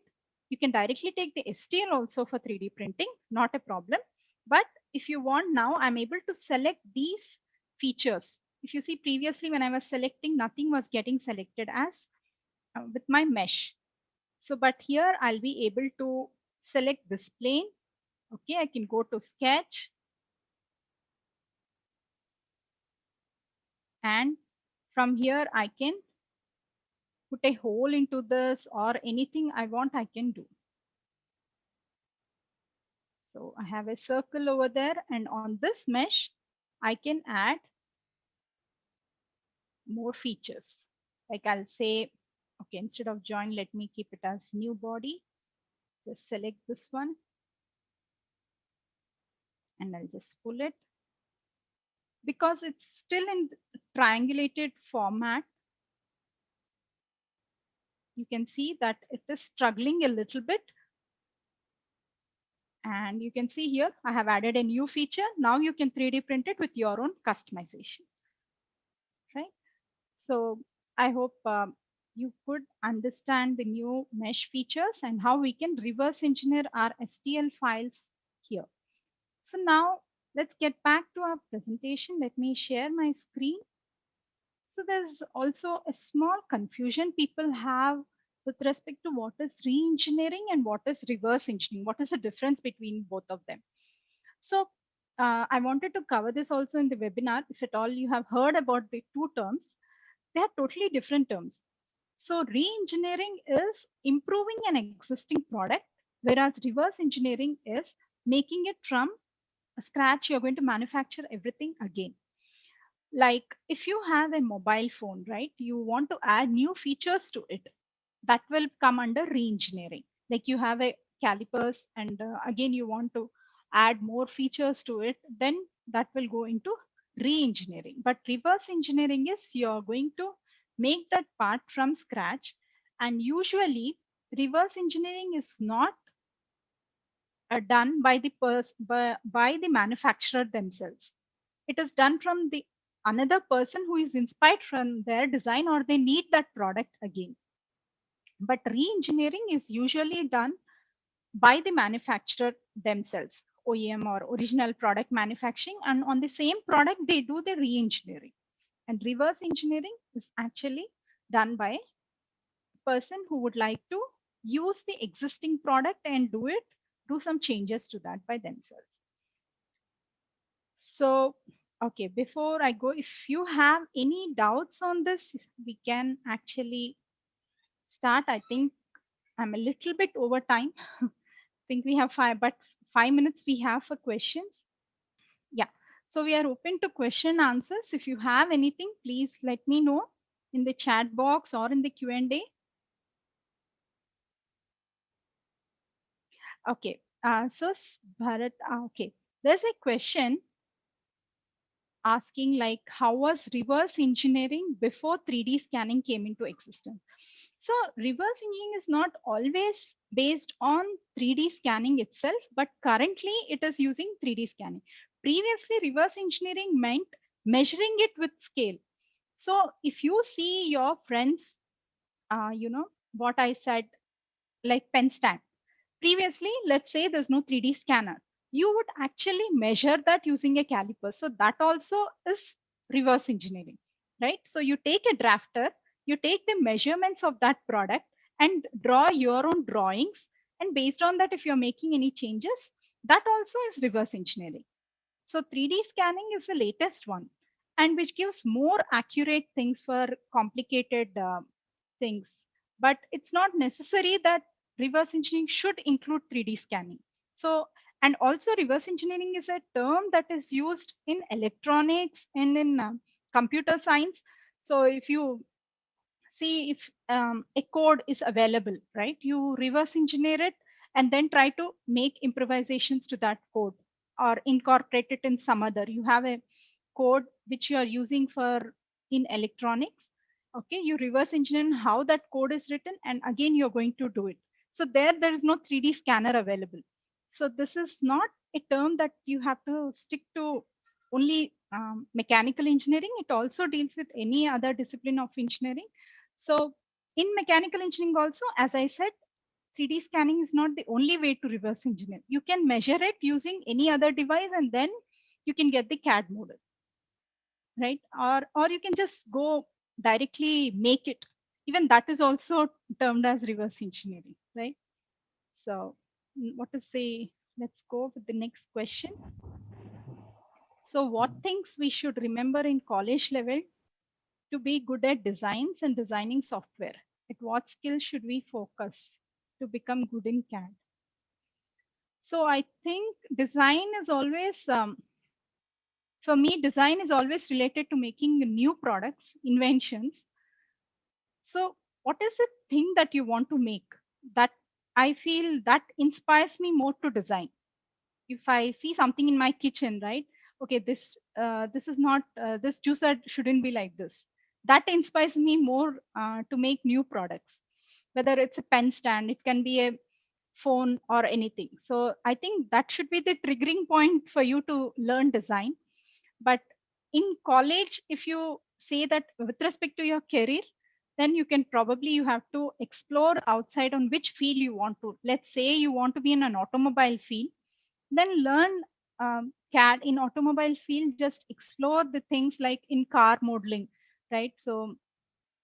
Speaker 2: You can directly take the STL also for 3D printing, not a problem. But if you want now, I'm able to select these features. If you see previously when I was selecting, nothing was getting selected as with my mesh. So, but here I'll be able to select this plane. Okay, I can go to sketch, and from here I can put a hole into this, or anything I want I can do. So I have a circle over there, and on this mesh, I can add more features. Like I'll say, okay, instead of join, let me keep it as new body. Just select this one, and I'll just pull it. Because it's still in triangulated format, you can see that it is struggling a little bit. And you can see here, I have added a new feature. Now you can 3D print it with your own customization, right? So I hope you could understand the new mesh features and how we can reverse engineer our STL files here. So now let's get back to our presentation. Let me share my screen. So there's also a small confusion people have with respect to what is re-engineering and what is reverse engineering. What is the difference between both of them? So I wanted to cover this also in the webinar. If at all you have heard about the two terms, they are totally different terms. So re-engineering is improving an existing product, whereas reverse engineering is making it from scratch. You're going to manufacture everything again. Like if you have a mobile phone, right, you want to add new features to it, that will come under re-engineering. Like you have a calipers and again you want to add more features to it, then that will go into re-engineering. But reverse engineering is you're going to make that part from scratch, and usually reverse engineering is not done by by the manufacturer themselves. It is done from the another person who is inspired from their design, or they need that product again. But re-engineering is usually done by the manufacturer themselves, OEM or original product manufacturing, and on the same product they do the re-engineering. And reverse engineering is actually done by a person who would like to use the existing product and do some changes to that by themselves. So, okay, before I go, if you have any doubts on this, we can actually start. I think I'm a little bit over time. I think we have 5 minutes we have for questions. Yeah. So we are open to question answers. If you have anything, please let me know in the chat box or in the Q&A. Okay. Bharat, okay. There's a question asking like how was reverse engineering before 3D scanning came into existence. So reverse engineering is not always based on 3D scanning itself, but currently it is using 3D scanning. Previously reverse engineering meant measuring it with scale. So if you see your friends, what I said, like pen stand, previously, let's say there's no 3D scanner, you would actually measure that using a caliper. So that also is reverse engineering, right? So you take a drafter, you take the measurements of that product and draw your own drawings. And based on that, if you're making any changes, that also is reverse engineering. So 3D scanning is the latest one, and which gives more accurate things for complicated things. But it's not necessary that reverse engineering should include 3D scanning. So, and also reverse engineering is a term that is used in electronics and in computer science. So if you see if a code is available, right, you reverse engineer it and then try to make improvisations to that code or incorporate it in some other. You have a code which you are using for in electronics. Okay, you reverse engineer how that code is written, and again you're going to do it. So there is no 3D scanner available. So this is not a term that you have to stick to only mechanical engineering. It also deals with any other discipline of engineering. So in mechanical engineering also, as I said, 3D scanning is not the only way to reverse engineer. You can measure it using any other device and then you can get the CAD model, right? Or you can just go directly make it. Even that is also termed as reverse engineering, right? So what to say? Let's go with the next question. So what things we should remember in college level to be good at designs and designing software? At what skill should we focus to become good in CAD? So I think design is always, for me, design is always related to making new products, inventions. So what is the thing that you want to make that I feel that inspires me more to design? If I see something in my kitchen, right? Okay, this is not this juicer shouldn't be like this. That inspires me more to make new products. Whether it's a pen stand, it can be a phone or anything. So I think that should be the triggering point for you to learn design. But in college, if you say that with respect to your career, then you can probably you have to explore outside on which field you want to. Let's say you want to be in an automobile field, then learn CAD in automobile field. Just explore the things like in car modeling, right? So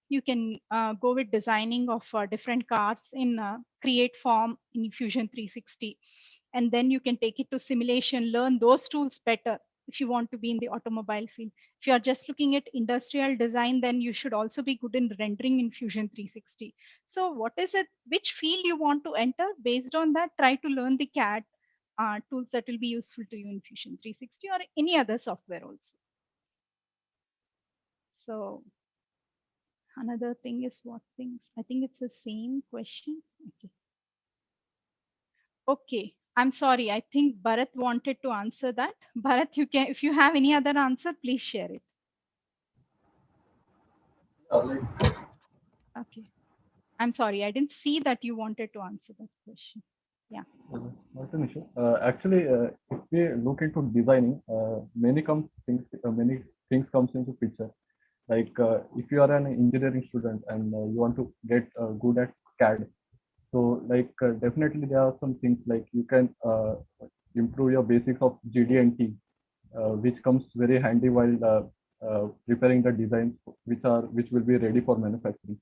Speaker 2: you can go with designing of different cars in create form in Fusion 360, and then you can take it to simulation, learn those tools better if you want to be in the automobile field. If you are just looking at industrial design, then you should also be good in rendering in Fusion 360. So what is it, which field you want to enter? Based on that, try to learn the CAD tools that will be useful to you in Fusion 360 or any other software also. So another thing is what things? I think it's the same question. Okay. Okay. I'm sorry. I think Bharat wanted to answer that. Bharat, you can, if you have any other answer, please share it. Okay. I'm sorry. I didn't see that you wanted to answer that question. Yeah.
Speaker 1: Not an issue. Actually, if we look into designing, many things comes into picture. Like if you are an engineering student and you want to get good at CAD, so like definitely there are some things like you can improve your basics of GD&T, which comes very handy while preparing the designs which will be ready for manufacturing.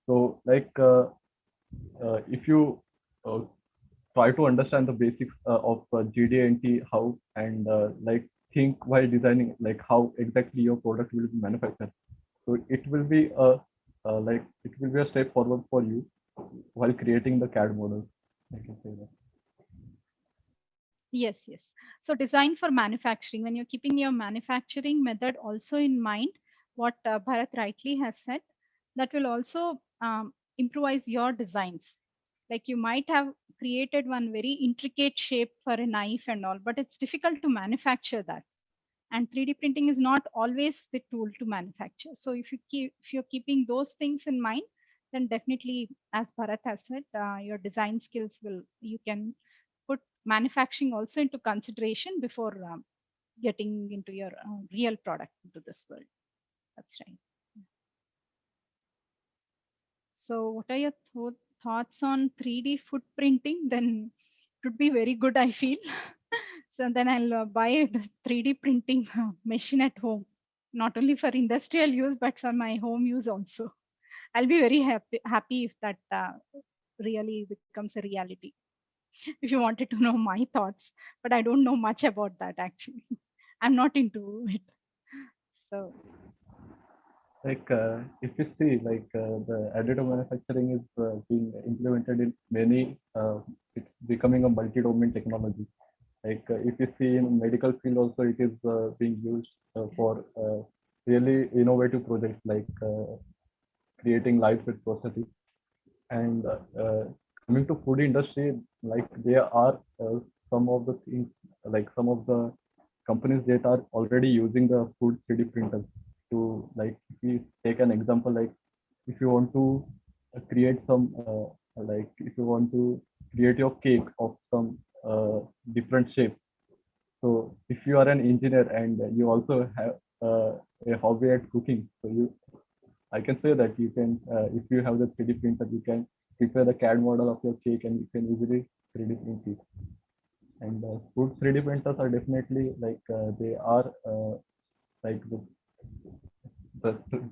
Speaker 1: So like if you uh, try to understand the basics of GD&T, how and like think while designing, like how exactly your product will be manufactured. So it will be a step forward for you while creating the CAD model. I can say that.
Speaker 2: Yes, yes. So design for manufacturing, when you're keeping your manufacturing method also in mind, what Bharat rightly has said, that will also improvise your designs. Like you might have created one very intricate shape for a knife and all, but it's difficult to manufacture that. And 3D printing is not always the tool to manufacture. So if you're keeping those things in mind, then definitely, as Bharat has said, your design skills will, you can put manufacturing also into consideration before getting into your real product into this world. That's right. So what are your thoughts on 3D footprinting? Then it would be very good, I feel. So then I'll buy the 3D printing machine at home, not only for industrial use, but for my home use also. I'll be very happy if that really becomes a reality. If you wanted to know my thoughts, but I don't know much about that actually. I'm not into it. So
Speaker 1: Like if you see, like the additive manufacturing is being implemented in many, it's becoming a multi-domain technology. Like if you see in medical field also, it is being used for really innovative projects like creating lightweight prosthetics. And coming to food industry, like there are some of the things, like some of the companies that are already using the food 3D printers to, like, if we take an example, like if you want to create some like if you want to create your cake of some different shape. So if you are an engineer and you also have a hobby at cooking, so you, I can say that you can, if you have the 3D printer, you can prepare the CAD model of your cake and you can easily 3D print it. And food 3D printers are definitely like they are like the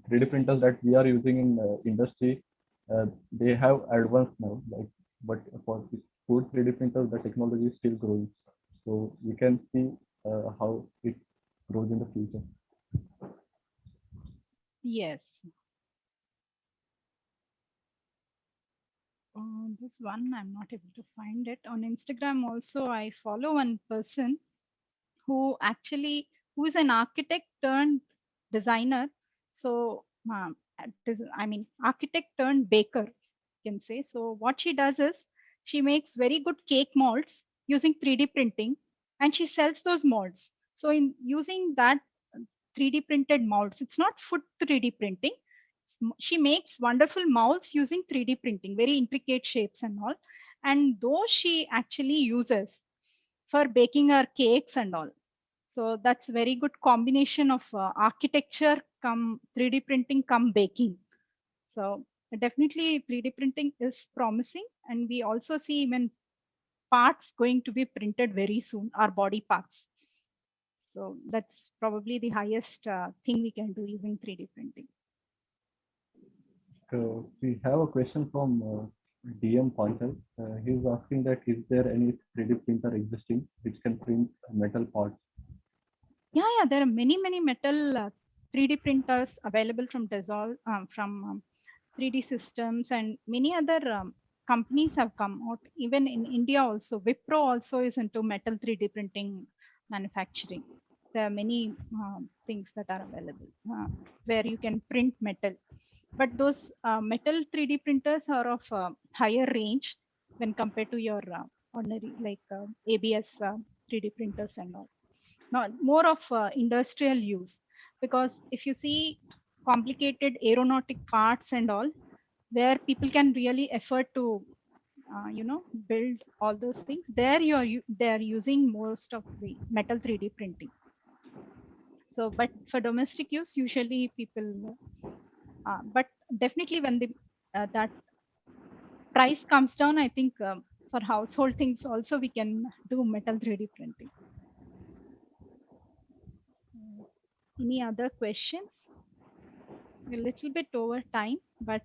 Speaker 1: 3D printers that we are using in industry. They have advanced now, like, but for this food 3D printers, the technology is still growing. So we can see how it grows in the future.
Speaker 2: yes, this one I'm not able to find it on Instagram. Also, I follow one person who actually who is an architect turned designer. So I mean architect turned baker, you can say. So what she does is she makes very good cake molds using 3D printing, and she sells those molds. So in using that 3D printed molds, it's not food 3D printing. She makes wonderful molds using 3D printing, very intricate shapes and all. and those she actually uses for baking her cakes and all. So that's very good combination of architecture come 3D printing come baking. So definitely 3D printing is promising, and we also see even parts going to be printed very soon, our body parts. So that's probably the highest thing we can do using 3D printing.
Speaker 1: So we have a question from DM Pankaj. He's asking that is there any 3D printer existing which can print metal parts?
Speaker 2: Yeah, there are many metal 3D printers available from Dassault, from 3D systems, and many other companies have come out. Even in India also, Wipro also is into metal 3D printing manufacturing. There are many things that are available where you can print metal. But those metal 3D printers are of higher range when compared to your ordinary like ABS 3D printers and all. Not more of industrial use, because if you see complicated aeronautic parts and all, where people can really afford to build all those things, there they're using most of the metal 3D printing. So but for domestic use, usually people but definitely when the that price comes down, I think for household things also we can do metal 3D printing. Any other questions? A little bit over time, but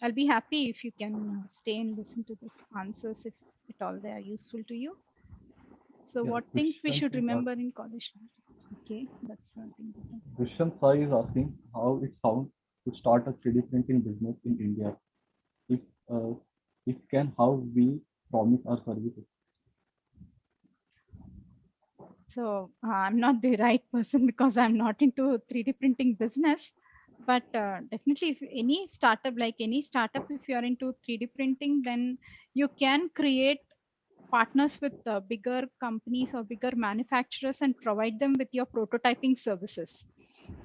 Speaker 2: I'll be happy if you can stay and listen to these answers if at all they are useful to you. So,
Speaker 1: Yeah,
Speaker 2: what things we
Speaker 1: Dushyant
Speaker 2: should
Speaker 1: is
Speaker 2: remember in college life? Okay, that's something different.
Speaker 1: Dushyant Sai is asking how it sounds to start a 3D printing business in India. If uh, if can, how we promise our services.
Speaker 2: So, I'm not the right person because I'm not into 3D printing business. But definitely, if any startup, like any startup, if you're into 3D printing, then you can create partners with bigger companies or bigger manufacturers and provide them with your prototyping services.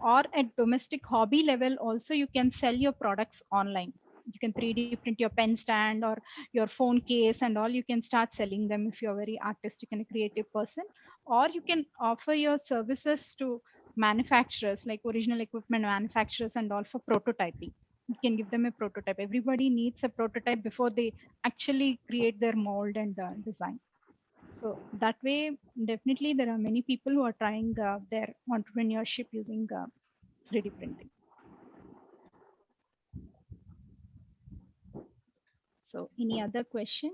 Speaker 2: Or at domestic hobby level also, you can sell your products online. You can 3D print your pen stand or your phone case and all. You can start selling them if you're very artistic and a creative person. Or you can offer your services to manufacturers like original equipment manufacturers and all for prototyping. You can give them a prototype. Everybody needs a prototype before they actually create their mold and design. So that way, definitely there are many people who are trying their entrepreneurship using 3D printing. So any other question?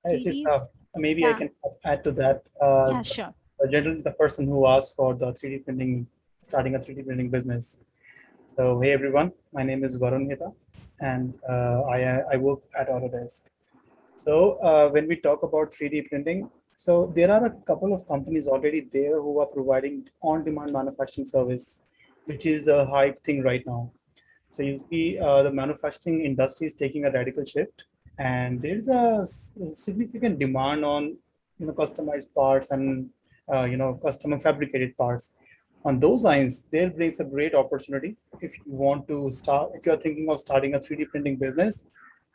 Speaker 3: It's just,
Speaker 2: 3Ds?
Speaker 3: maybe I
Speaker 2: Yeah,
Speaker 3: can add to that.
Speaker 2: yeah, sure.
Speaker 3: The person who asked for the 3D printing, starting a 3D printing business. So, hey everyone, my name is Varun Hita, and I work at Autodesk. So, when we talk about 3D printing, so there are a couple of companies already there who are providing on-demand manufacturing service, which is a hype thing right now. So you see, the manufacturing industry is taking a radical shift, and there's a significant demand on customized parts and customer fabricated parts. On those lines, there brings a great opportunity if you want to start. If you're thinking of starting a 3D printing business,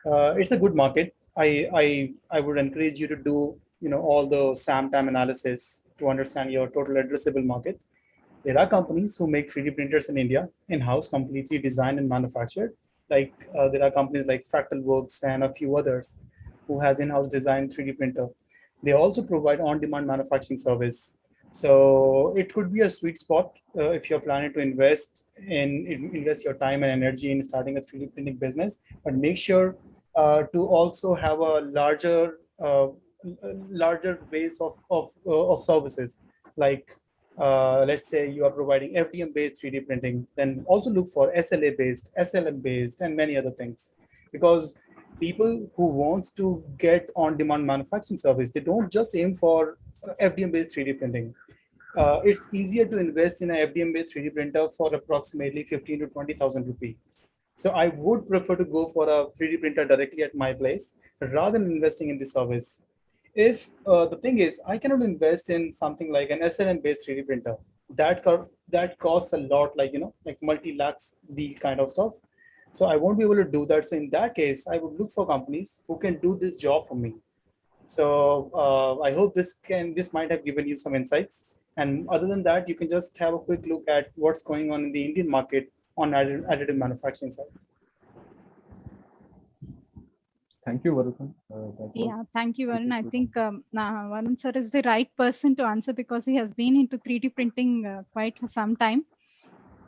Speaker 3: it's a good market. I would encourage you to do all the SAM/TAM analysis to understand your total addressable market. There are companies who make 3D printers in India in-house, completely designed and manufactured. Like there are companies like Fractal Works and a few others who has in-house designed 3D printer. They also provide on-demand manufacturing service. So it could be a sweet spot if you're planning to invest your time and energy in starting a 3D printing business, but make sure to also have a larger base of services like let's say you are providing FDM based 3D printing, then also look for SLA based, SLM based, and many other things. Because people who wants to get on demand manufacturing service, they don't just aim for FDM based 3D printing. It's easier to invest in a FDM based 3D printer for approximately 15 to 20,000 rupee. So I would prefer to go for a 3D printer directly at my place rather than investing in the service. If the thing is, I cannot invest in something like an SLM based 3D printer. That costs a lot, like like multi lakhs deal kind of stuff. So I won't be able to do that. So in that case, I would look for companies who can do this job for me. So I hope this might have given you some insights. And other than that, you can just have a quick look at what's going on in the Indian market on additive manufacturing side.
Speaker 1: Thank you, Varun.
Speaker 2: Yeah, thank you, Varun. I
Speaker 1: good.
Speaker 2: think Varun sir is the right person to answer because he has been into 3D printing quite for some time.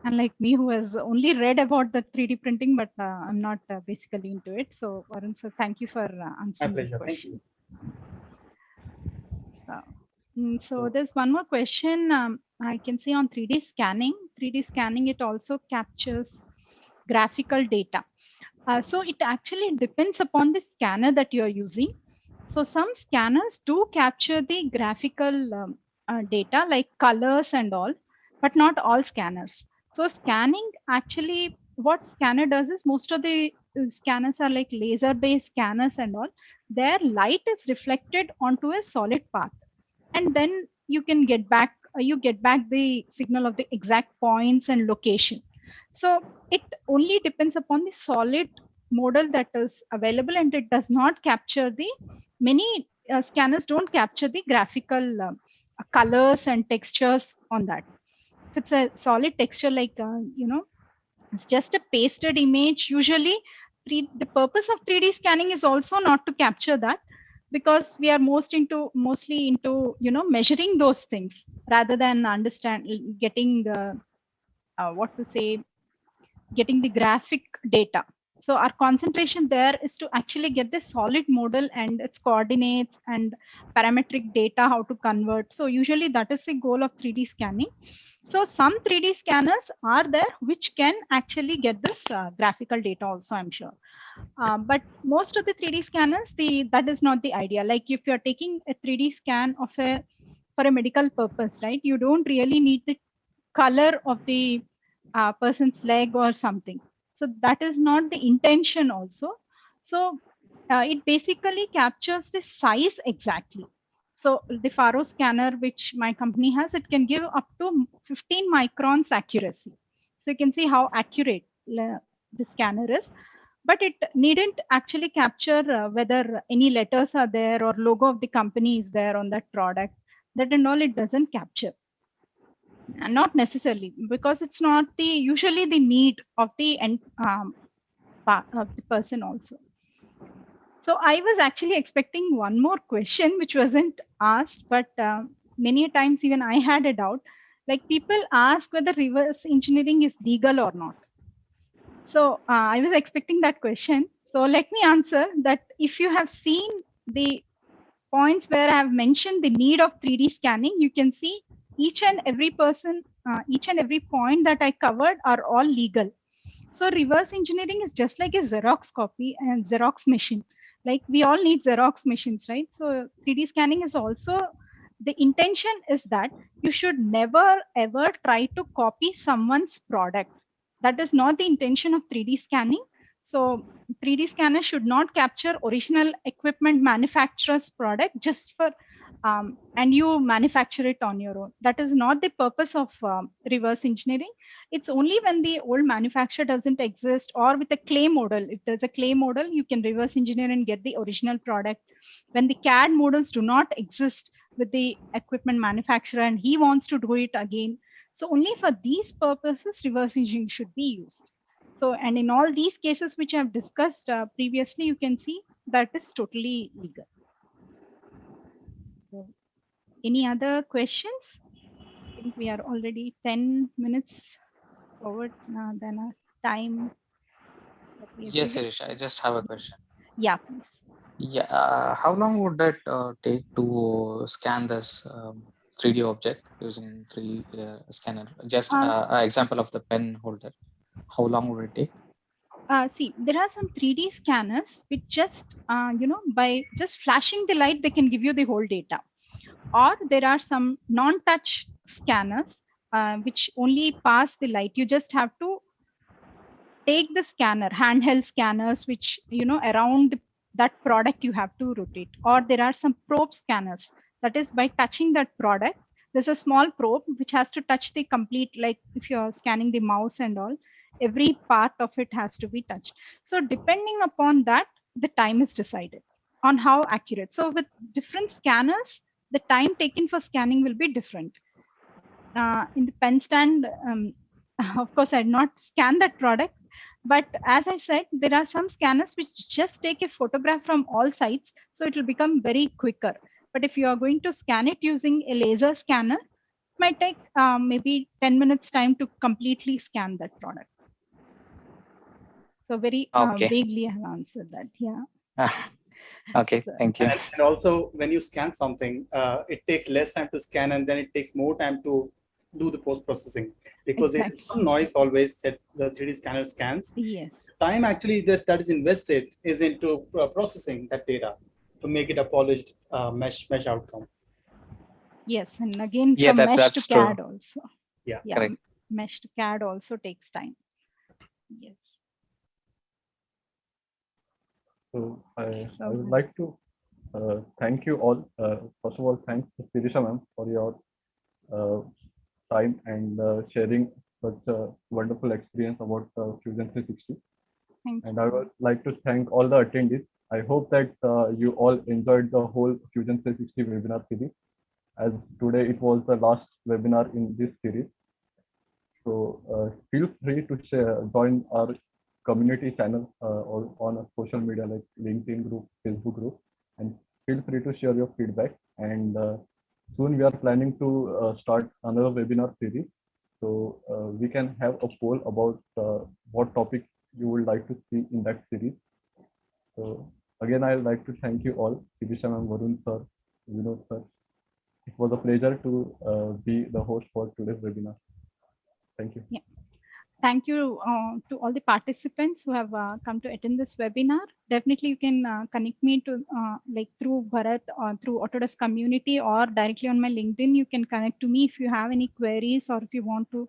Speaker 2: Unlike me, who has only read about the 3D printing, but I'm not basically into it. So, Varun sir, thank you for answering this question. So there's one more question I can see on 3D scanning. 3D scanning, it also captures graphical data. So it actually depends upon the scanner that you're using. So some scanners do capture the graphical data like colors and all, but not all scanners. So scanning actually, what scanner does is most of the scanners are like laser based scanners and all. Their light is reflected onto a solid path. And then you can get back, you get back the signal of the exact points and location. So it only depends upon the solid model that is available, and it does not capture the many scanners don't capture the graphical colors and textures on that. If it's a solid texture like it's just a pasted image, usually the purpose of 3D scanning is also not to capture that, because we are mostly into measuring those things rather than getting the what to say getting the graphic data. So our concentration there is to actually get the solid model and its coordinates and parametric data, how to convert. So usually that is the goal of 3D scanning. So some 3D scanners are there which can actually get this graphical data also, I'm sure. But most of the 3D scanners, that is not the idea. Like if you're taking a 3D scan for a medical purpose, right? You don't really need the color of the person's leg or something. So that is not the intention also. So it basically captures the size exactly. So the Faro scanner, which my company has, it can give up to 15 microns accuracy. So you can see how accurate the scanner is. But it needn't actually capture whether any letters are there or logo of the company is there on that product. That and all it doesn't capture. And not necessarily, because it's not usually the need of the of the person also. So I was actually expecting one more question which wasn't asked, but many times even I had a doubt. Like people ask whether reverse engineering is legal or not. So I was expecting that question. So let me answer that. If you have seen the points where I have mentioned the need of 3D scanning, you can see each and every point that I covered are all legal. So reverse engineering is just like a Xerox copy and Xerox machine. Like we all need Xerox machines, right? So 3D scanning is also, the intention is that you should never ever try to copy someone's product. That is not the intention of 3D scanning. So 3D scanner should not capture original equipment manufacturer's product just for and you manufacture it on your own. That is not the purpose of reverse engineering. It's only when the old manufacturer doesn't exist, or with a clay model. If there's a clay model, you can reverse engineer and get the original product. When the CAD models do not exist with the equipment manufacturer and he wants to do it again. So only for these purposes, reverse engineering should be used. So, and in all these cases which I've discussed previously, you can see that is totally legal. So, any other questions? I think we are already 10 minutes forward than our time.
Speaker 4: Yes, Sirisha, I just have a question.
Speaker 2: Yeah, please.
Speaker 4: Yeah, how long would that take to scan this 3D object using 3D scanner? Just an example of the pen holder. How long would it take?
Speaker 2: See, there are some 3D scanners which just, by just flashing the light, they can give you the whole data. Or there are some non-touch scanners which only pass the light. You just have to take the scanner, handheld scanners, which, around that product you have to rotate. Or there are some probe scanners. That is by touching that product. There's a small probe which has to touch the complete, like if you're scanning the mouse and all, every part of it has to be touched. So depending upon that, the time is decided on how accurate. So with different scanners, the time taken for scanning will be different. In the pen stand, of course, I did not scan that product. But as I said, there are some scanners which just take a photograph from all sides. So it will become very quicker. But if you are going to scan it using a laser scanner, it might take maybe 10 minutes time to completely scan that product. So very
Speaker 4: Okay.
Speaker 2: vaguely I have answered that. Yeah.
Speaker 4: Okay,
Speaker 2: So,
Speaker 4: thank you.
Speaker 3: And also, when you scan something, it takes less time to scan, and then it takes more time to do the post processing, because there is some noise always that the 3D scanner scans.
Speaker 2: yes.
Speaker 3: Time actually that is invested is into processing that data to make it a polished mesh outcome.
Speaker 2: Yes, and again
Speaker 4: Yeah,
Speaker 2: from mesh to
Speaker 4: that's true.
Speaker 2: CAD also.
Speaker 3: Yeah,
Speaker 4: Correct.
Speaker 2: Mesh to CAD also takes time. Yes.
Speaker 1: So I
Speaker 2: So
Speaker 1: would like to thank you all. First of all, thanks to Sirisha ma'am for your time and sharing such a wonderful experience about Fusion 360.
Speaker 2: thank
Speaker 1: And
Speaker 2: you.
Speaker 1: I would like to thank all the attendees. I hope that you all enjoyed the whole Fusion 360 webinar series, as today it was the last webinar in this series. So feel free to join our community channel or on a social media like LinkedIn group, Facebook group, and feel free to share your feedback. And soon we are planning to start another webinar series. So we can have a poll about what topic you would like to see in that series. So again, I'd like to thank you all, Sirisha and Varun sir, Vinod sir. It was a pleasure to be the host for today's webinar. Thank you.
Speaker 2: Yeah. Thank you to all the participants who have come to attend this webinar. Definitely, you can connect me to like through Bharat or through Autodesk community or directly on my LinkedIn. You can connect to me if you have any queries or if you want to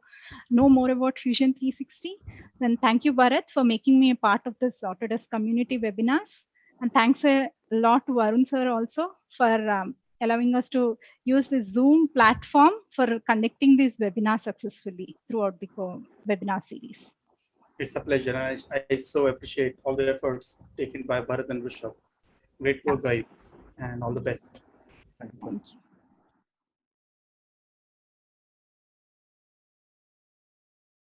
Speaker 2: know more about Fusion 360. Then thank you, Bharat, for making me a part of this Autodesk community webinars. And thanks a lot to Varun sir also for allowing us to use the Zoom platform for conducting these webinars successfully throughout the webinar series.
Speaker 3: it's a pleasure, and I so appreciate all the efforts taken by Bharat and Rishabh. Great work, guys, and all the best.
Speaker 1: Thank you.
Speaker 2: Thank you.